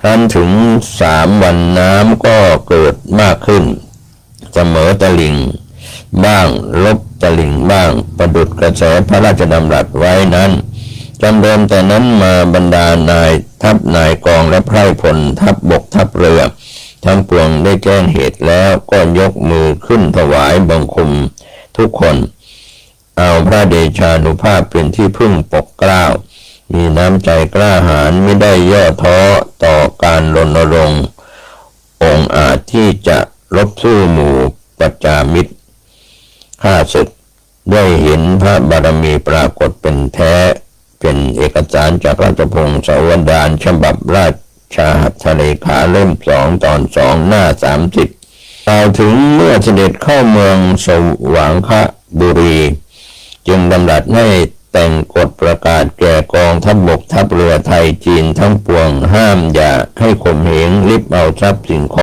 ครั้นถึง3 วันน้ำก็เกิดมากขึ้นเสมอตลิ่งบ้างลบตลิ่งบ้างประดุจกระแสพระราชดำรัสไว้นั้นจำเดิมแต่นั้นมาบรรดานายทัพนายกองและไพร่พลทัพบกทัพเรือทั้งปวงได้แจ้งเหตุแล้วก็ยกมือขึ้นถวายบังคมทุกคนเอาพระเดชานุภาพเป็นที่พึ่งปกเกล้า มีน้ำใจกล้าหาญไม่ได้ย่อท้อต่อการรณรงค์องอาจที่จะลบสู้หมู่ปัจจามิตรข้าศึกได้เห็นพระบารมีปรากฏเป็นแท้เป็นเอกสารจากราชพงศ์สวดานฉบับราชหัตถเลขาเล่ม2 ตอน 2 หน้า 30กล่าวถึงเมื่อเสด็จเข้าเมืองสว่างคบุรีจึงดำรัสให้แต่งกฎประกาศแก่กองทัพบกทัพเรือไทยจีนทั้งปวงห้ามอย่าให้ข่มเหงริบเอาทรัพย์สินของ